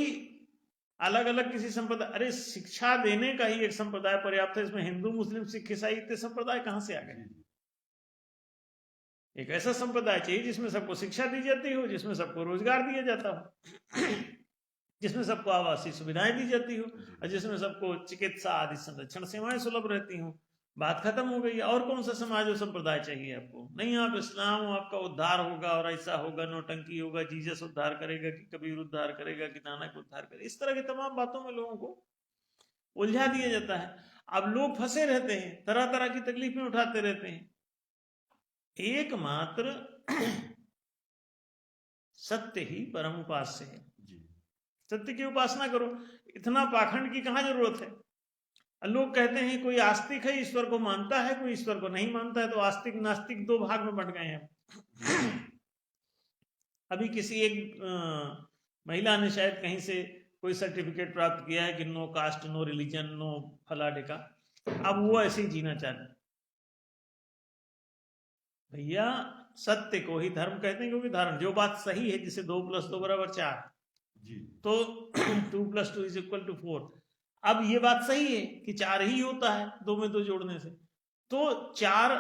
अलग अलग किसी संप्रदाय, अरे शिक्षा देने का ही एक संप्रदाय पर्याप्त है, इसमें हिंदू, मुस्लिम, सिख, ईसाई इतने संप्रदाय कहां से आ गए? एक ऐसा संप्रदाय चाहिए जिसमें सबको शिक्षा दी जाती हो, जिसमें सबको रोजगार दिया जाता हो, जिसमें सबको आवासीय सुविधाएं दी जाती हो और जिसमें सबको चिकित्सा आदि संरक्षण सेवाएं सुलभ रहती हो। बात खत्म हो गई। और कौन सा समाज और संप्रदाय चाहिए आपको? नहीं, आप इस्लाम हो, आपका उद्धार होगा और ऐसा होगा, नौटंकी होगा, जीसस उद्धार करेगा कि कबीर उद्धार करेगा कि नानक उद्धार करेगा, इस तरह की तमाम बातों में लोगों को उलझा दिया जाता है। अब लोग फंसे रहते हैं, तरह तरह की तकलीफें उठाते रहते हैं। एकमात्र सत्य ही परम उपास्य है। सत्य की उपासना करो, इतना पाखंड की कहां जरूरत है? लोग कहते हैं कोई आस्तिक है, ईश्वर को मानता है, कोई ईश्वर को नहीं मानता है, तो आस्तिक नास्तिक दो भाग में बंट गए हैं। अभी किसी एक महिला ने शायद कहीं से कोई सर्टिफिकेट प्राप्त किया है कि no caste, no religion, no फला ढिका। अब वो ऐसे ही जीना चाहते हैं। भैया सत्य को ही धर्म कहते हैं, क्योंकि धर्म जो बात सही है, जिसे 2 + 2 = 4 तो 2 + 2 = 4। अब ये बात सही है कि 4 ही होता है 2 में 2 जोड़ने से, तो 4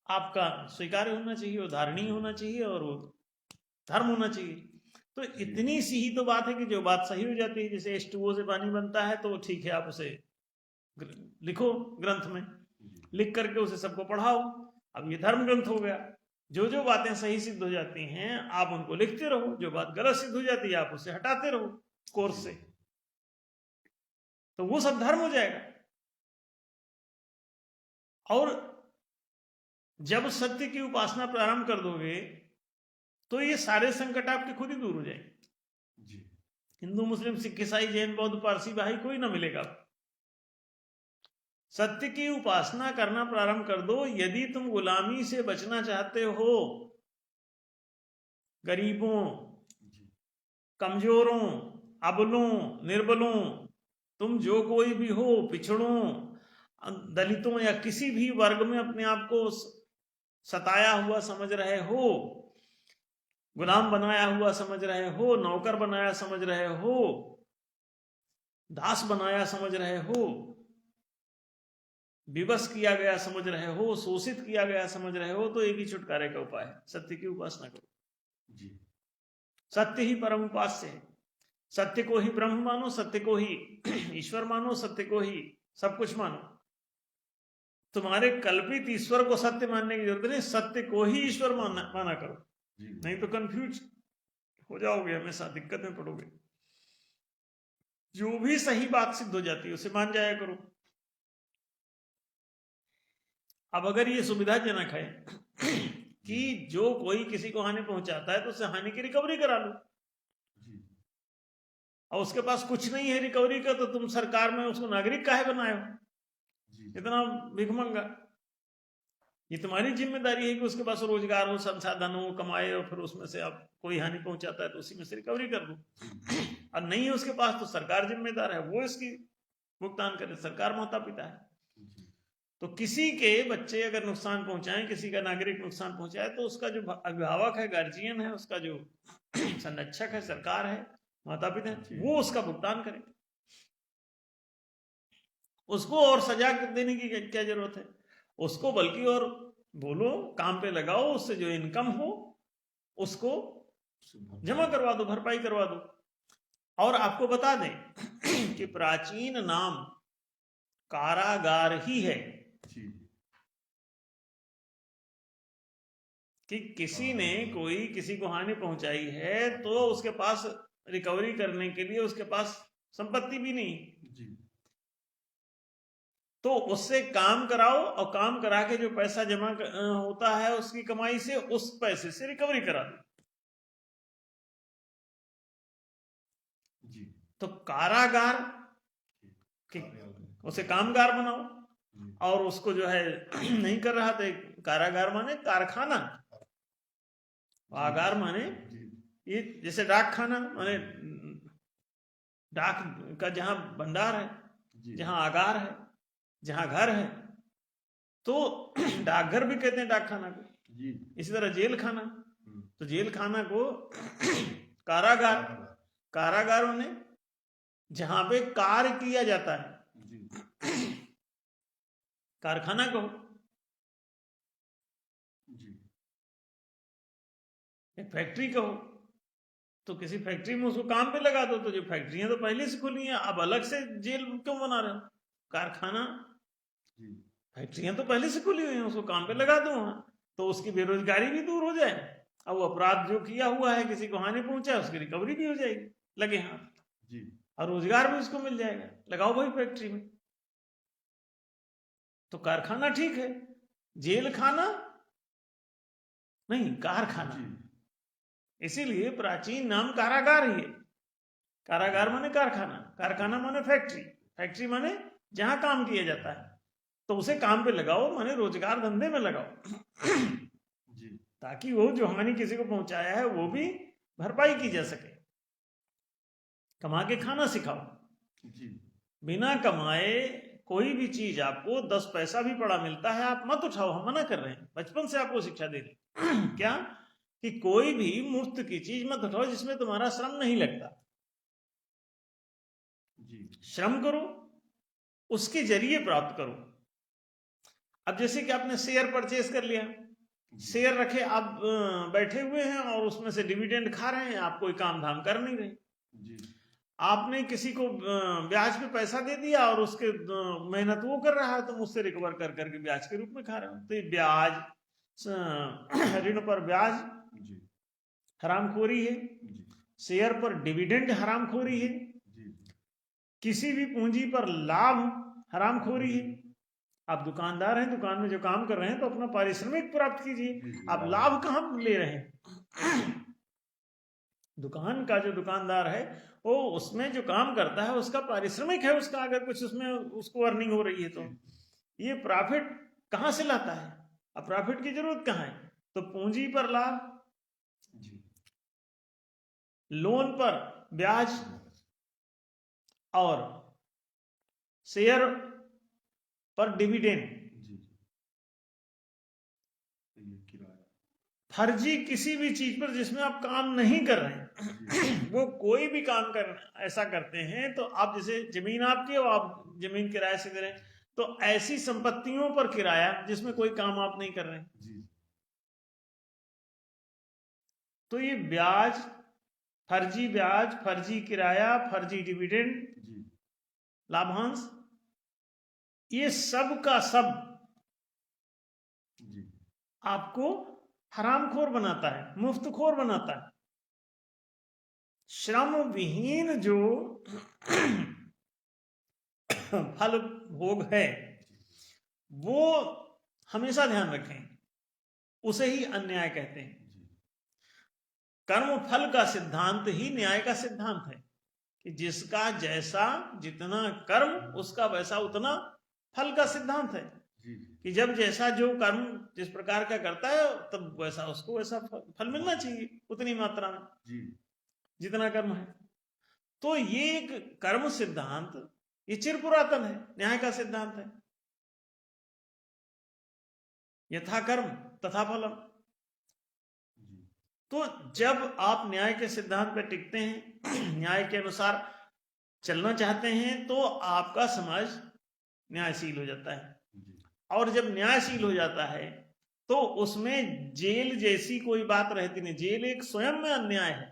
आपका स्वीकार्य होना चाहिए, वो धारणीय होना चाहिए और वो धर्म होना चाहिए। तो इतनी सी ही तो बात है कि जो बात सही हो जाती है, जैसे H2O से पानी बनता है, तो ठीक है, आप उसे लिखो ग्रंथ में, लिख करके उसे सबको पढ़ाओ। अब ये धर्म ग्रंथ हो गया। जो जो बातें सही सिद्ध हो जाती हैं आप उनको लिखते रहो, जो बात गलत सिद्ध हो जाती है आप उसे हटाते रहो कोर्स से, तो वो सब धर्म हो जाएगा। और जब सत्य की उपासना प्रारंभ कर दोगे तो ये सारे संकट आपके खुद ही दूर हो जाएंगे। हिंदू, मुस्लिम, सिख, ईसाई, जैन, बौद्ध, पारसी भाई कोई ना मिलेगा। सत्य की उपासना करना प्रारंभ कर दो। यदि तुम गुलामी से बचना चाहते हो, गरीबों, कमजोरों, अबलों, निर्बलों, तुम जो कोई भी हो, पिछड़ों, दलितों या किसी भी वर्ग में अपने आप को सताया हुआ समझ रहे हो, गुलाम बनाया हुआ समझ रहे हो, नौकर बनाया समझ रहे हो, दास बनाया समझ रहे हो, विवश किया गया समझ रहे हो, शोषित किया गया समझ रहे हो, तो एक ही छुटकारे का उपाय है, सत्य की उपासना करो। सत्य ही परम उपास्य है। सत्य को ही ब्रह्म मानो, सत्य को ही ईश्वर मानो, सत्य को ही सब कुछ मानो। तुम्हारे कल्पित ईश्वर को सत्य मानने की जरूरत नहीं, सत्य को ही ईश्वर माना करो, नहीं तो कंफ्यूज हो जाओगे, हमेशा दिक्कत में पड़ोगे। जो भी सही बात सिद्ध हो जाती है उसे मान जाया करो। अब अगर ये सुविधाजनक है कि जो कोई किसी को हानि पहुंचाता है तो उसे हानि की रिकवरी करा लो, और उसके पास कुछ नहीं है रिकवरी का, तो तुम सरकार में उसको नागरिक काहे बनाए हो? इतना भिखमंगा। ये तुम्हारी जिम्मेदारी है कि उसके पास रोजगार हो, संसाधन हो, कमाए, और फिर उसमें से आप कोई हानि पहुंचाता है तो उसी में से रिकवरी कर दो। और नहीं है उसके पास तो सरकार जिम्मेदार है, वो इसकी भुगतान करे, सरकार माता पिता है। तो किसी के बच्चे अगर नुकसान पहुंचाएं, किसी का नागरिक नुकसान पहुंचाए, तो उसका जो अभिभावक है, गार्जियन है, उसका जो संरक्षक है, सरकार है, माता पिता है, वो उसका भुगतान करे। उसको और सजा देने की क्या जरूरत है? उसको बल्कि और बोलो, काम पे लगाओ, उससे जो इनकम हो उसको जमा करवा दो, भरपाई करवा दो। और आपको बता दें कि प्राचीन नाम कारागार ही है, कि किसी ने कोई किसी को हानि पहुंचाई है तो उसके पास रिकवरी करने के लिए उसके पास संपत्ति भी नहीं, तो उससे काम कराओ और काम करा के जो पैसा जमा होता है उसकी कमाई से, उस पैसे से रिकवरी करा दो। तो कारागार उसे कामगार बनाओ। और उसको जो है नहीं कर रहा था, कारागार माने कारखाना, आगार माने ये जैसे डाक खाना माने डाक का जहां भंडार है, जहां आगार है, जहां घर है, तो डाकघर भी कहते हैं डाक खाना को। इसी तरह जेल खाना, तो जेल खाना को कारागार, कारागार माने जहां पे कार्य किया जाता है, कारखाना कहो। एक फैक्ट्री कहो, तो किसी फैक्ट्री में उसको काम पे लगा दो। तो जो फैक्ट्रियां तो पहले से खुली हैं, अब अलग से जेल क्यों बना रहे हो? कारखाना, फैक्ट्रियां तो पहले से खुली हुई हैं, उसको काम पे लगा दो वहां, तो उसकी बेरोजगारी भी दूर हो जाए, और वो अपराध जो किया हुआ है, किसी को हानि पहुंचा, उसकी रिकवरी भी हो जाएगी लगे हाथ, और रोजगार भी उसको मिल जाएगा। लगाओ भाई फैक्ट्री में। तो कारखाना ठीक है, जेल खाना नहीं, कारखाना। इसीलिए प्राचीन नाम कारागार ही है। कारागार माने कारखाना, कारखाना माने फैक्ट्री, फैक्ट्री माने जहां काम किया जाता है, तो उसे काम पे लगाओ, माने रोजगार धंधे में लगाओ ताकि वो जो हानि किसी को पहुंचाया है वो भी भरपाई की जा सके। कमा के खाना सिखाओ। बिना कमाए कोई भी चीज आपको 10 पैसा भी पड़ा मिलता है, आप मत उठाओ, हम मना कर रहे हैं, बचपन से आपको शिक्षा दे रहे क्या कि कोई भी मुफ्त की चीज मत उठाओ जिसमें तुम्हारा श्रम नहीं लगता। श्रम करो, उसके जरिए प्राप्त करो। अब जैसे कि आपने शेयर परचेज कर लिया, शेयर रखे, आप बैठे हुए हैं और उसमें से डिविडेंड खा रहे हैं, आप कोई काम धाम कर नहीं रहे। आपने किसी को ब्याज पे पैसा दे दिया और उसके मेहनत वो कर रहा है, तो मुझसे रिकवर कर करके ब्याज के रूप में खा रहे हो। तो ये ब्याज, ऋण पर ब्याज हरामखोरी है, शेयर पर डिविडेंड हरामखोरी है, किसी भी पूंजी पर लाभ हरामखोरी है। आप दुकानदार हैं, दुकान में जो काम कर रहे हैं, तो अपना पारिश्रमिक प्राप्त कीजिए, आप लाभ कहां ले रहे हैं? दुकान का जो दुकानदार है वो उसमें जो काम करता है उसका पारिश्रमिक है, उसका अगर कुछ उसमें उसको अर्निंग हो रही है, तो ये प्रॉफिट कहां से लाता है? अब प्रॉफिट की जरूरत कहां है? तो पूंजी पर लाभ, लोन पर ब्याज, और शेयर पर डिविडेंड। फर्जी किसी भी चीज पर जिसमें आप काम नहीं कर रहे हैं वो कोई भी काम कर ऐसा करते हैं, तो आप जैसे जमीन आपकी हो, आप जमीन किराए से दे रहे हैं, तो ऐसी संपत्तियों पर किराया जिसमें कोई काम आप नहीं कर रहे हैं, तो ये ब्याज, फर्जी किराया, फर्जी डिविडेंड, लाभांश, ये सब का सब आपको हरामखोर बनाता है, मुफ्तखोर बनाता है। श्रम विहीन जो फल भोग है वो हमेशा ध्यान रखें, उसे ही अन्याय कहते हैं। कर्म फल का सिद्धांत ही न्याय का सिद्धांत है, कि जिसका जैसा जितना कर्म उसका वैसा उतना फल का सिद्धांत है, कि जब जैसा जो कर्म जिस प्रकार का करता है तब वैसा उसको वैसा फल मिलना चाहिए, उतनी मात्रा में जितना कर्म है। तो ये एक कर्म सिद्धांत, ये चिर पुरातन है, न्याय का सिद्धांत है। यथा कर्म तथा फलम। तो जब आप न्याय के सिद्धांत पर टिकते हैं, न्याय के अनुसार चलना चाहते हैं, तो आपका समाज न्यायशील हो जाता है। और जब न्यायशील हो जाता है तो उसमें जेल जैसी कोई बात रहती नहीं। जेल एक स्वयं में अन्याय है।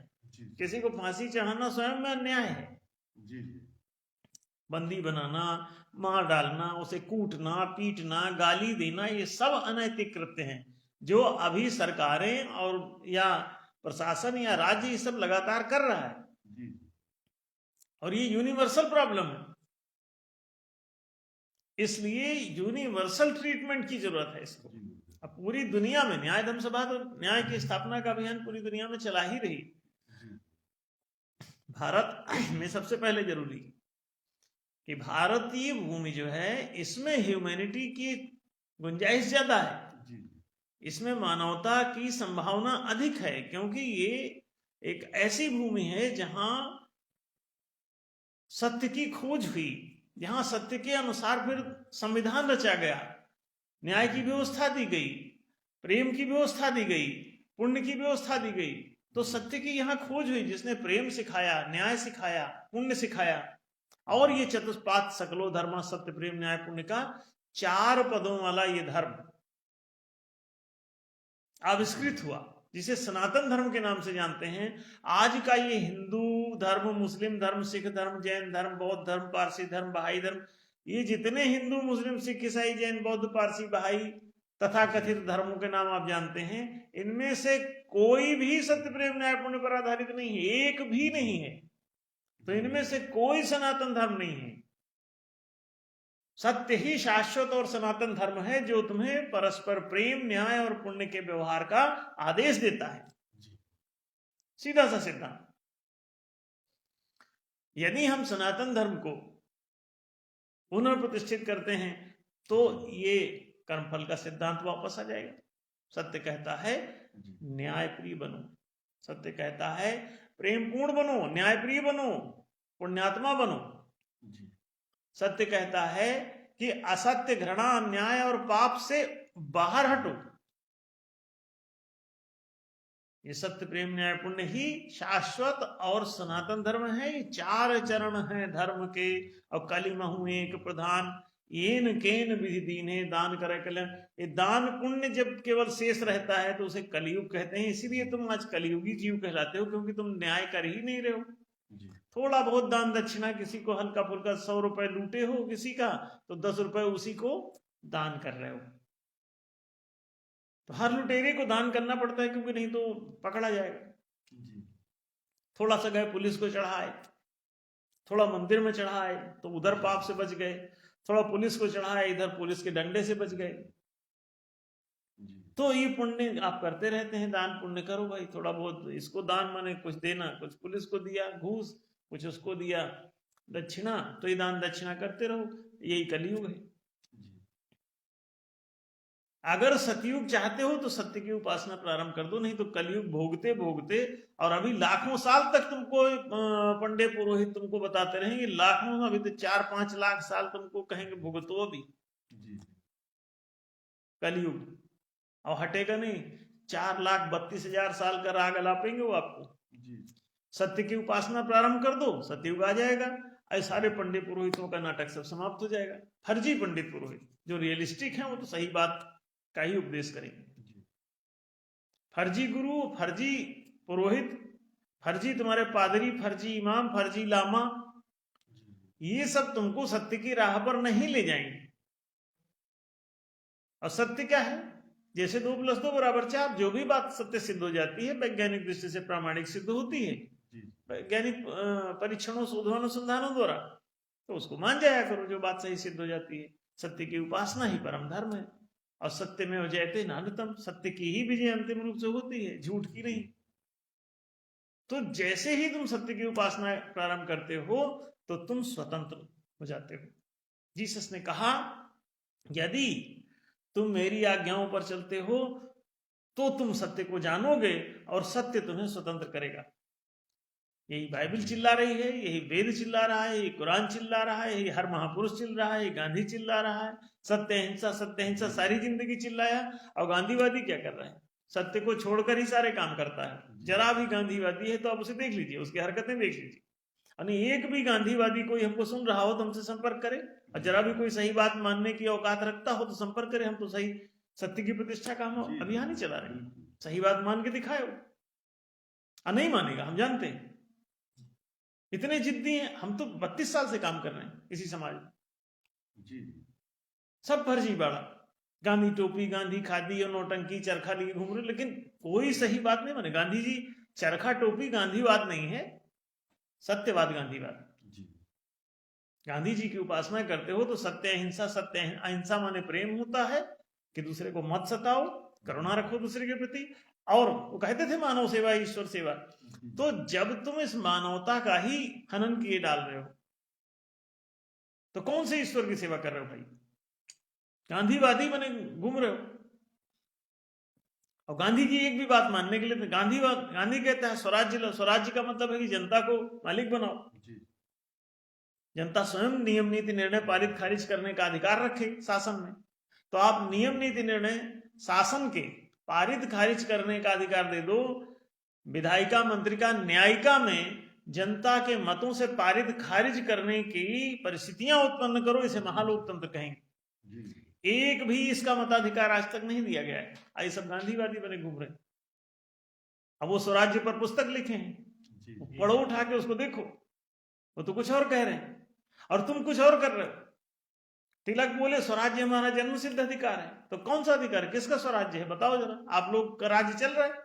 किसी को फांसी चढ़ाना स्वयं में अन्याय है। बंदी बनाना, मार डालना, उसे कूटना, पीटना, गाली देना, ये सब अनैतिक कृत्य हैं जो अभी सरकारें और या प्रशासन या राज्य ये सब लगातार कर रहा है। और ये यूनिवर्सल प्रॉब्लम है, इसलिए यूनिवर्सल ट्रीटमेंट की जरूरत है इसको। अब पूरी दुनिया में न्याय धर्म सभा तो न्याय की स्थापना का अभियान पूरी दुनिया में चला ही रही। भारत में सबसे पहले जरूरी कि भारतीय भूमि जो है इसमें ह्यूमैनिटी की गुंजाइश ज्यादा है, इसमें मानवता की संभावना अधिक है, क्योंकि ये एक ऐसी भूमि है जहां सत्य की खोज हुई, जहां सत्य के अनुसार फिर संविधान रचा गया, न्याय की व्यवस्था दी गई, प्रेम की व्यवस्था दी गई, पुण्य की व्यवस्था दी गई। तो सत्य की यहां खोज हुई, जिसने प्रेम सिखाया, न्याय सिखाया, पुण्य सिखाया। और ये चतुष्पाद सकलो धर्म, सत्य प्रेम न्याय पुण्य का 4 पदों वाला ये धर्म आविष्कृत हुआ, जिसे सनातन धर्म के नाम से जानते हैं। आज का ये हिंदू धर्म, मुस्लिम धर्म, सिख धर्म, जैन धर्म, बौद्ध धर्म, पारसी धर्म, बहाई धर्म, ये जितने हिंदू, मुस्लिम, सिख, ईसाई, जैन, बौद्ध, पारसी, बहाई तथा कथित धर्मों के नाम आप जानते हैं, इनमें से कोई भी सत्य प्रेम न्याय पुण्य पर आधारित नहीं है, एक भी नहीं है। तो इनमें से कोई सनातन धर्म नहीं है। सत्य ही शाश्वत और सनातन धर्म है, जो तुम्हें परस्पर प्रेम, न्याय और पुण्य के व्यवहार का आदेश देता है। सीधा सा सिद्धांत। यदि हम सनातन धर्म को पुनर्प्रतिष्ठित करते हैं तो ये कर्मफल का सिद्धांत वापस आ जाएगा। सत्य कहता है न्यायप्रिय बनो, सत्य कहता है प्रेमपूर्ण बनो, न्यायप्रिय बनो, पुण्यात्मा बनो। सत्य कहता है कि असत्य, घृणा, अन्याय और पाप से बाहर हटो। ये सत्य प्रेम न्याय पुण्य ही शाश्वत और सनातन धर्म है। ये 4 चरण हैं धर्म के। और कलिमहु एक प्रधान, येन केन विधि दीने, दान करे कल्याण। ये दान पुण्य जब केवल शेष रहता है तो उसे कलयुग कहते हैं। इसीलिए तुम आज कलयुगी जीव कहलाते हो, क्योंकि तुम न्याय कर ही नहीं रहे हो। थोड़ा बहुत दान दक्षिणा, किसी को हल्का फुल्का 100 रुपए लूटे हो किसी का, तो 10 रुपए उसी को दान कर रहे हो। तो हर लुटेरे को दान करना पड़ता है, क्योंकि नहीं तो पकड़ा जाएगा। थोड़ा सा गए पुलिस को चढ़ाए, थोड़ा मंदिर में चढ़ाए तो उधर पाप से बच गए, थोड़ा पुलिस को चढ़ाए, इधर पुलिस के डंडे से बच गए। तो ये पुण्य आप करते रहते हैं। दान पुण्य करो भाई, थोड़ा बहुत इसको दान माने कुछ देना, कुछ पुलिस को दिया घूस, कुछ उसको दिया दक्षिणा, तो ये दान दक्षिणा करते रहो। यही कलयुग है। अगर सतयुग चाहते हो तो सत्य की उपासना प्रारंभ कर दो, नहीं तो कलयुग भोगते भोगते, और अभी लाखों साल तक तुमको पंडे पुरोहित तुमको बताते रहेंगे, लाखों, अभी तो 4-5 लाख साल तुमको कहेंगे भुगतो अभी कलयुग, और हटेगा नहीं। 4,32,000 साल का राग अलापेंगे वो आपको। सत्य की उपासना प्रारंभ कर दो, सतयुग आ जाएगा। ऐसे सारे पंडित पुरोहितों का नाटक सब समाप्त हो जाएगा। फर्जी पंडित पुरोहित जो रियलिस्टिक हैं वो तो सही बात का ही उपदेश करेंगे। फर्जी गुरु, फर्जी पुरोहित, फर्जी तुम्हारे पादरी, फर्जी इमाम, फर्जी लामा, ये सब तुमको सत्य की राह पर नहीं ले जाएंगे। और सत्य क्या है? जैसे 2 + 2 = 4, जो भी बात सत्य सिद्ध हो जाती है वैज्ञानिक दृष्टि से प्रामाणिक सिद्ध होती है, वैज्ञानिक परीक्षणों, शोधों, अनुसंधानों द्वारा, तो उसको मान जाया करो जो बात सही सिद्ध हो जाती है। सत्य की उपासना ही परम धर्म है। और सत्य में जयते नान्यतम, सत्य की ही विजय अंतिम रूप से होती है, झूठ की नहीं। तो जैसे ही तुम सत्य की उपासना प्रारंभ करते हो तो तुम स्वतंत्र हो जाते हो। जीसस ने कहा यदि तुम मेरी आज्ञाओं पर चलते हो तो तुम सत्य को जानोगे और सत्य तुम्हें स्वतंत्र करेगा। यही बाइबल चिल्ला रही है, यही वेद चिल्ला रहा है, यही कुरान चिल्ला रहा है, यही हर महापुरुष चिल्ला रहा है, गांधी चिल्ला रहा है, सत्य अहिंसा सारी जिंदगी चिल्लाया। और गांधीवादी क्या कर रहा है? सत्य को छोड़कर ही सारे काम करता है। जरा भी गांधीवादी है तो आप उसे देख लीजिए, उसकी हरकतें देख लीजिए। यानी एक भी गांधीवादी कोई हमको सुन रहा हो तो हमसे संपर्क करे, और जरा भी कोई सही बात मानने की औकात रखता हो तो संपर्क करे। हम तो सही सत्य की प्रतिष्ठा का हम अभियान ही चला रहे हैं। सही बात मान के दिखाए वो, और नहीं मानेगा, हम जानते हैं। इतने जिद्दी हैं हम तो। 32 साल से काम कर रहे हैं इसी समाज में जी। सब फर्जी बाड़ा, गांधी टोपी, गांधी खादी और नौटंकी चरखा लिए घूम रहे, लेकिन कोई सही बात नहीं माने। गांधी जी चरखा टोपी गांधीवाद नहीं है, सत्यवाद गांधीवाद। गांधी जी की उपासना करते हो तो सत्य अहिंसा माने प्रेम होता है कि दूसरे को मत सताओ, करुणा रखो दूसरे के प्रति। और वो कहते थे मानव सेवा ईश्वर सेवा। तो जब तुम इस मानवता का ही हनन किए डाल रहे हो तो कौन से ईश्वर की सेवा कर रहे हो भाई? गांधीवादी बने घूम रहे हो। और गांधी की एक भी बात मानने के लिए तो गांधी कहता है स्वराज्य का मतलब है कि जनता को मालिक बनाओ, जनता स्वयं नियम नीति निर्णय पारित खारिज करने का अधिकार रखे शासन में। तो आप नियम नीति निर्णय शासन के पारित खारिज करने का अधिकार दे दो। विधायिका मंत्रिका न्यायिका में जनता के मतों से पारित खारिज करने की परिस्थितियां उत्पन्न करो, इसे महालोकतंत्र कहेंगे। एक भी इसका मताधिकार आज तक नहीं दिया गया है। आई सब गांधीवादी बने घूम रहे। अब वो स्वराज्य पर पुस्तक लिखे हैं, पढ़ो उठा के उसको देखो, वो तो कुछ और कह रहे हैं और तुम कुछ और कर रहे हो। तिलक बोले स्वराज्य हमारा जन्म सिद्ध अधिकार है। तो कौन सा अधिकार है? किसका स्वराज्य है बताओ जरा। आप लोग का राज्य चल रहा है,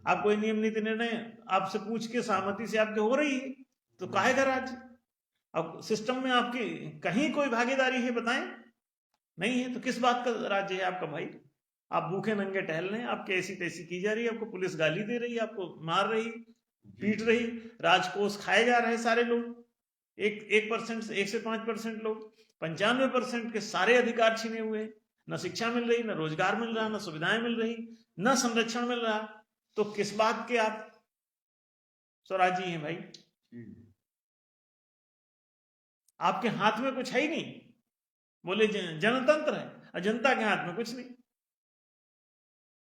आप कोई नियम नीति निर्णय आपसे पूछ के सहमति से आपके हो रही है, तो काहे का राज्य? अब सिस्टम में आपकी कहीं कोई भागीदारी है बताएं? नहीं है, तो किस बात का राज्य है आपका भाई? आप भूखे नंगे टहल रहे हैं, आपके ऐसी तैसी की जा रही है, आपको पुलिस गाली दे रही है, आपको मार रही, पीट रही, राजकोष खाए जा रहे हैं सारे लोग। 1% 1 से 5% लोग, 95% के सारे अधिकार छीने हुए हैं। न शिक्षा मिल रही, न रोजगार मिल रहा, न सुविधाएं मिल रही, न संरक्षण मिल रहा। तो किस बात के आप स्वराजी हैं भाई? आपके हाथ में कुछ है ही नहीं। बोले जनतंत्र है और जनता के हाथ में कुछ नहीं।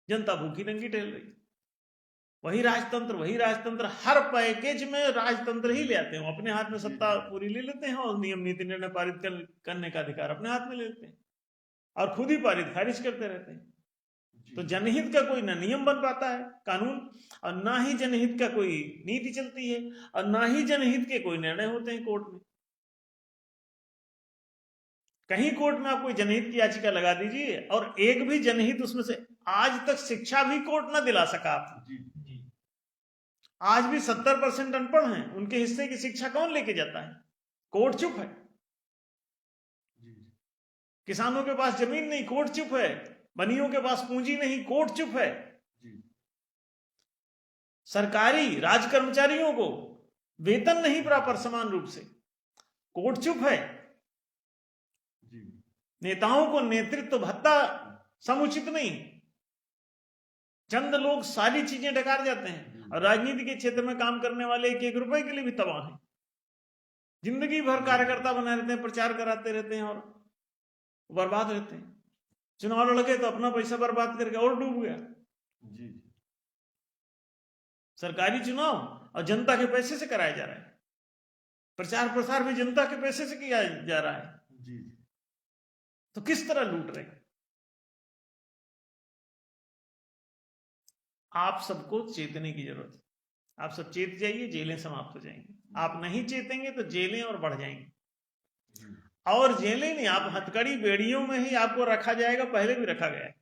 जनता भूखी नंगी टहल रही। वही राजतंत्र हर पैकेज में राजतंत्र ही ले आते हैं। अपने हाथ में सत्ता पूरी ले लेते हैं और नियम नीति निर्णय पारित करने का अधिकार अपने हाथ में ले लेते हैं और खुद ही पारित खारिज करते रहते हैं। तो जनहित का कोई ना नियम बन पाता है कानून, और ना ही जनहित का कोई नीति चलती है, और ना ही जनहित के कोई निर्णय होते हैं कोर्ट में। कहीं कोर्ट में आप कोई जनहित की याचिका लगा दीजिए और एक भी जनहित उसमें से आज तक शिक्षा भी कोर्ट ना दिला सका आपको। आज भी 70% अनपढ़ हैं, उनके हिस्से की शिक्षा कौन लेके जाता है? कोर्ट चुप है। किसानों के पास जमीन नहीं, कोर्ट चुप है। बनियों के पास पूंजी नहीं, कोर्ट चुप है। सरकारी राज कर्मचारियों को वेतन नहीं प्रॉपर समान रूप से, कोर्ट चुप है। नेताओं को नेतृत्व भत्ता समुचित नहीं, चंद लोग सारी चीजें डकार जाते हैं और राजनीति के क्षेत्र में काम करने वाले 1-1 रुपए के लिए भी तबाह हैं। जिंदगी भर कार्यकर्ता बना रहते हैं, प्रचार कराते रहते हैं और बर्बाद रहते हैं। चुनाव लड़ गए तो अपना पैसा बर्बाद करके और डूब गया। सरकारी चुनाव और जनता के पैसे से कराया जा रहा है, प्रचार प्रसार भी जनता के पैसे से किया जा रहा है। तो किस तरह लूट रहे हैं? आप सबको चेतने की जरूरत है। आप सब चेत जाइए, जेलें समाप्त हो जाएंगी। आप नहीं चेतेंगे तो जेलें और बढ़ जाएंगी। और जेलें नहीं, आप हथकड़ी बेड़ियों में ही आपको रखा जाएगा, पहले भी रखा गया है।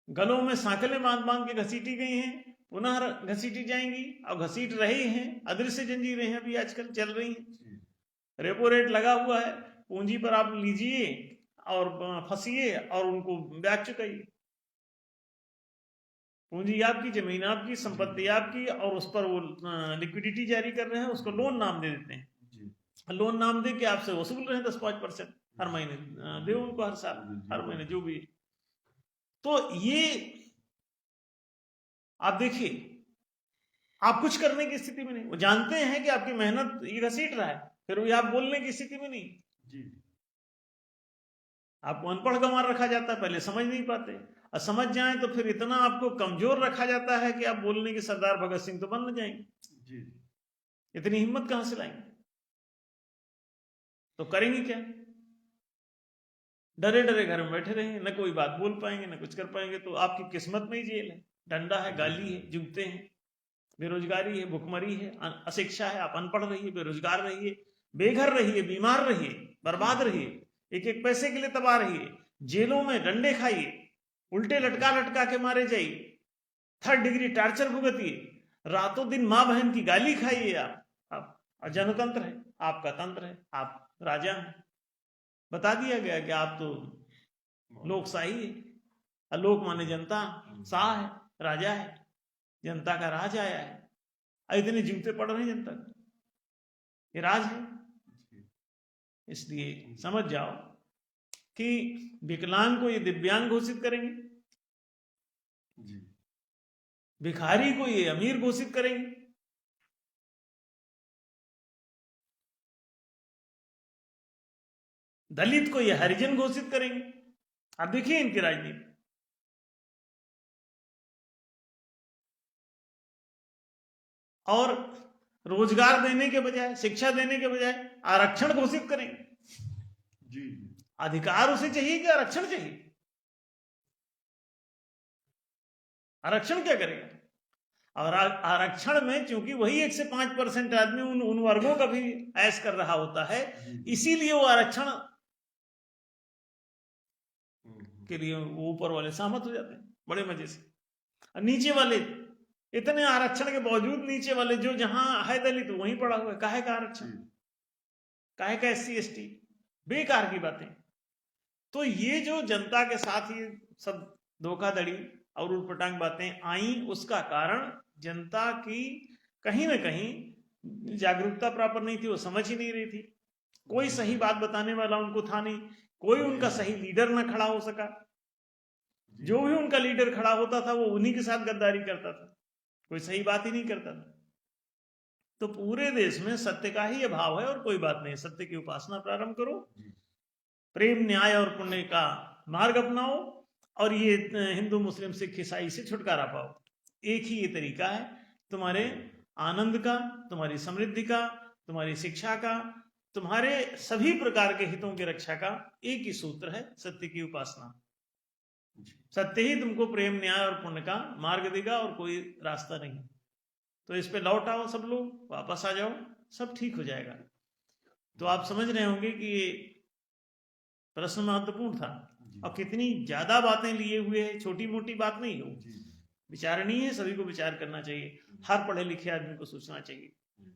गलों में सांकलें बांध के घसीटी गई हैं, पुनः घसीटी जाएंगी और घसीट रही हैं। अदृश्य जंजीरें हैं अभी आजकल चल रही हैं। रेपो रेट लगा हुआ है, पूंजी पर आप लीजिए और फंसिए और उनको ब्याज चुकाइए। पूंजी आपकी, जमीन आपकी, संपत्ति आपकी, और उस पर वो लिक्विडिटी जारी कर रहे हैं, उसको लोन नाम दे देते हैं। लोन नाम दे के आपसे वसूल रहे हैं 10-5% हर महीने। दे उनको हर साल, हर महीने जो भी। तो ये आप देखिए आप कुछ करने की स्थिति में नहीं, वो जानते हैं कि आपकी मेहनत ये घसीट रहा है, फिर भी आप बोलने की स्थिति में नहीं। जी आपको अनपढ़ गंवार रखा जाता है, पहले समझ नहीं पाते, और समझ जाए तो फिर इतना आपको कमजोर रखा जाता है कि आप बोलने के सरदार भगत सिंह तो बन न जाएंगे। जी इतनी हिम्मत कहां से लाएंगे? तो करेंगे क्या? डरे डरे घर में बैठे रहेंगे, न कोई बात बोल पाएंगे, न कुछ कर पाएंगे। तो आपकी किस्मत में ही जेल है, डंडा है, गाली है, जूते हैं, बेरोजगारी है, भुखमरी है, अशिक्षा है, आप अनपढ़ रहिए, बेरोजगार रहिए, बेघर रहिए, बीमार रहिए, बर्बाद रहिए, एक एक पैसे के लिए तबाह रहिए, जेलों में डंडे खाइए, उल्टे लटका लटका के मारे जाइए, 3rd डिग्री टार्चर भुगतिए, रातों दिन माँ बहन की गाली खाइए। आप जनतंत्र है, आपका तंत्र है, आप राजा हैं। बता दिया गया कि आप तो लोकशाही है, अलोक माने जनता, शाह है, राजा है, जनता का राज आया है। इतने जूते पड़ रहे हैं जनता को, ये राज है। इसलिए समझ जाओ कि विकलांग को ये दिव्यांग घोषित करेंगे, भिखारी को ये अमीर घोषित करेंगे, दलित को ये हरिजन घोषित करेंगे। आप देखिए इनकी राजनीति। और रोजगार देने के बजाय, शिक्षा देने के बजाय आरक्षण घोषित करेंगे। जी अधिकार उसे चाहिए कि आरक्षण चाहिए? आरक्षण क्या करेगा? और आरक्षण में चूंकि वही 1 से 5% आदमी उन वर्गों का भी ऐश कर रहा होता है, इसीलिए वो आरक्षण के लिए वो ऊपर वाले सहमत हो जाते हैं बड़े मजे से। और नीचे वाले, इतने आरक्षण के बावजूद नीचे वाले जो जहां है दलित वहीं पड़ा हुआ है। काहे का आरक्षण, काहे का SC ST, बेकार की बातें। तो ये जो जनता के साथ ये सब धोखाधड़ी और उलपटांग बातें आई, उसका कारण जनता की कहीं ना कहीं जागरूकता प्राप्त नहीं थी, वो समझ ही नहीं रही थी। कोई सही बात बताने वाला उनको था नहीं, कोई उनका सही लीडर ना खड़ा हो सका। जो भी उनका लीडर खड़ा होता था वो उन्हीं के साथ गद्दारी करता था, कोई सही बात ही नहीं करता था। तो पूरे देश में सत्य का ही अभाव है और कोई बात नहीं। सत्य की उपासना प्रारंभ करो, प्रेम न्याय और पुण्य का मार्ग अपनाओ, और ये हिंदू मुस्लिम सिख ईसाई से छुटकारा पाओ। एक ही ये तरीका है तुम्हारे आनंद का, तुम्हारी समृद्धि का, तुम्हारी शिक्षा का, तुम्हारे सभी प्रकार के हितों की रक्षा का एक ही सूत्र है, सत्य की उपासना। सत्य ही तुमको प्रेम न्याय और पुण्य का मार्ग देगा और कोई रास्ता नहीं। तो इस पे लौट आओ, सब लोग वापस आ जाओ, सब ठीक हो जाएगा। तो आप समझ रहे होंगे कि ये प्रश्न महत्वपूर्ण था और कितनी ज्यादा बातें लिए हुए है, छोटी मोटी बात नहीं हो, विचारणीय है, सभी को विचार करना चाहिए, हर पढ़े लिखे आदमी को सोचना चाहिए,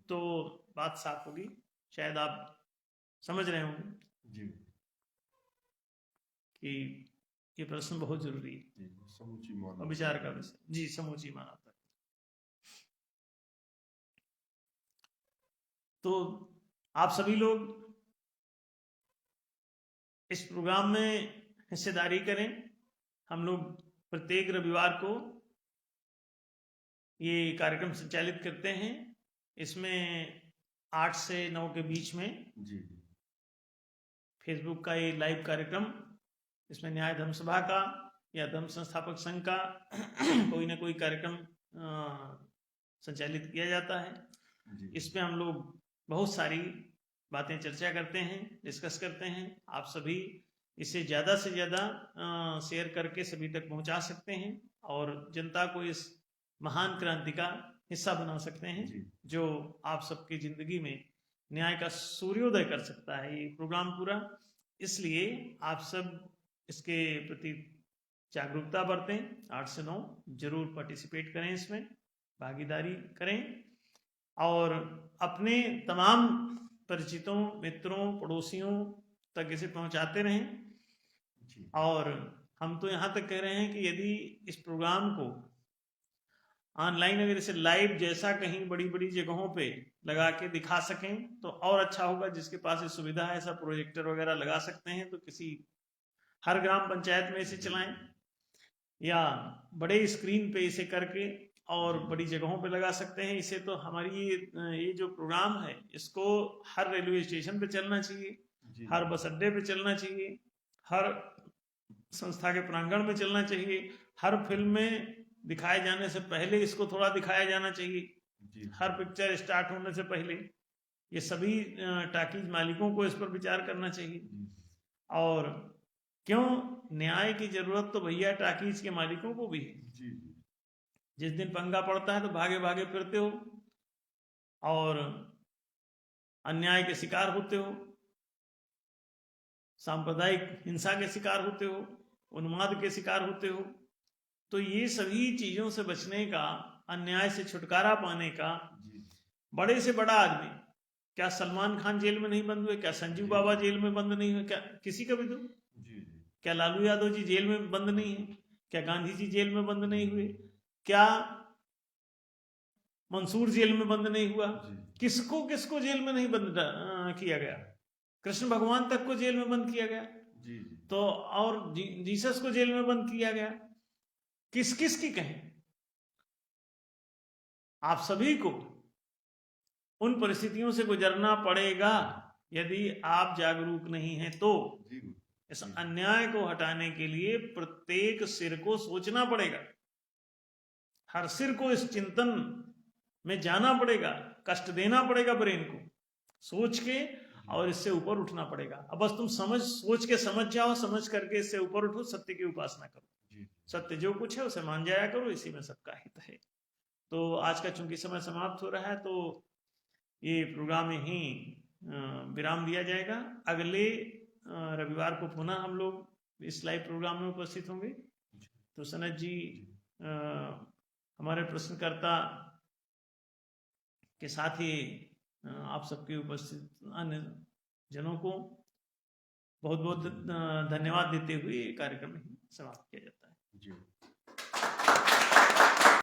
तो बात साफ होगी। शायद आप समझ रहे होंगे कि ये प्रश्न बहुत जरूरी है और विचार का विषय। जी, समूची मानवता। तो आप सभी लोग इस प्रोग्राम में हिस्सेदारी करें। हम लोग प्रत्येक रविवार को ये कार्यक्रम संचालित करते हैं। इसमें 8 से 9 के बीच में फेसबुक का ये लाइव कार्यक्रम, इसमें न्याय धर्म सभा का या धर्म संस्थापक संघ का कोई ना कोई कार्यक्रम संचालित किया जाता है। इस पे हम लोग बहुत सारी बातें चर्चा करते हैं, डिस्कस करते हैं। आप सभी इसे ज़्यादा से ज़्यादा शेयर करके सभी तक पहुंचा सकते हैं और जनता को इस महान क्रांति का हिस्सा बना सकते हैं, जो आप सबकी जिंदगी में न्याय का सूर्योदय कर सकता है ये प्रोग्राम पूरा। इसलिए आप सब इसके प्रति जागरूकता बरतें, 8 से 9 जरूर पार्टिसिपेट करें, इसमें भागीदारी करें और अपने तमाम परिचितों, मित्रों, पड़ोसियों तक इसे पहुंचाते रहें। और हम तो यहाँ तक कह रहे हैं कि यदि इस प्रोग्राम को ऑनलाइन अगर इसे लाइव जैसा कहीं बड़ी बड़ी जगहों पे लगा के दिखा सकें तो और अच्छा होगा। जिसके पास ये सुविधा है, ऐसा प्रोजेक्टर वगैरह लगा सकते हैं, तो किसी हर ग्राम पंचायत में इसे चलाएं या बड़े स्क्रीन पे इसे करके और बड़ी जगहों पे लगा सकते हैं इसे। तो हमारी ये जो प्रोग्राम है इसको हर रेलवे स्टेशन पे चलना चाहिए, हर बस अड्डे पे चलना चाहिए, हर संस्था के प्रांगण में चलना चाहिए, हर फिल्म में दिखाए जाने से पहले इसको थोड़ा दिखाया जाना चाहिए, हर पिक्चर स्टार्ट होने से पहले। ये सभी टाकीज मालिकों को इस पर विचार करना चाहिए। और क्यों, न्याय की जरूरत तो भैया टाकीज के मालिकों को भी है। जिस दिन पंगा पड़ता है तो भागे भागे फिरते हो और अन्याय के शिकार होते हो, सांप्रदायिक हिंसा के शिकार होते हो, उन्माद के शिकार होते हो। तो ये सभी चीजों से बचने का, अन्याय से छुटकारा पाने का, बड़े से बड़ा आदमी, क्या सलमान खान जेल में नहीं बंद हुए, क्या संजीव बाबा जेल में बंद नहीं हुए, क्या किसी का भी दो, क्या लालू यादव जी जेल में बंद नहीं है, क्या गांधी जी जेल में बंद नहीं हुए, क्या मंसूर जेल में बंद नहीं हुआ, किसको किसको जेल में नहीं बंद किया गया, कृष्ण भगवान तक को जेल में बंद किया गया। तो और जीसस को जेल में बंद किया गया। किस किस की कहें, आप सभी को उन परिस्थितियों से गुजरना पड़ेगा यदि आप जागरूक नहीं हैं तो। इस अन्याय को हटाने के लिए प्रत्येक सिर को सोचना पड़ेगा, हर सिर को इस चिंतन में जाना पड़ेगा, कष्ट देना पड़ेगा ब्रेन को, सोच के, और इससे ऊपर उठना पड़ेगा। अब बस तुम सोच के समझ जाओ, समझ करके इससे ऊपर उठो, सत्य की उपासना करो, सत्य जो कुछ है उसे मान जाया करो, इसी में सबका हित है। तो आज का चूंकि समय समाप्त हो रहा है तो ये प्रोग्राम ही विराम दिया जाएगा। अगले रविवार को पुनः हम लोग इस लाइव प्रोग्राम में उपस्थित होंगे। तो सनत जी हमारे प्रश्नकर्ता के साथ ही आप सबके उपस्थित अन्य जनों को बहुत बहुत धन्यवाद देते हुए कार्यक्रम समाप्त किया जाता है।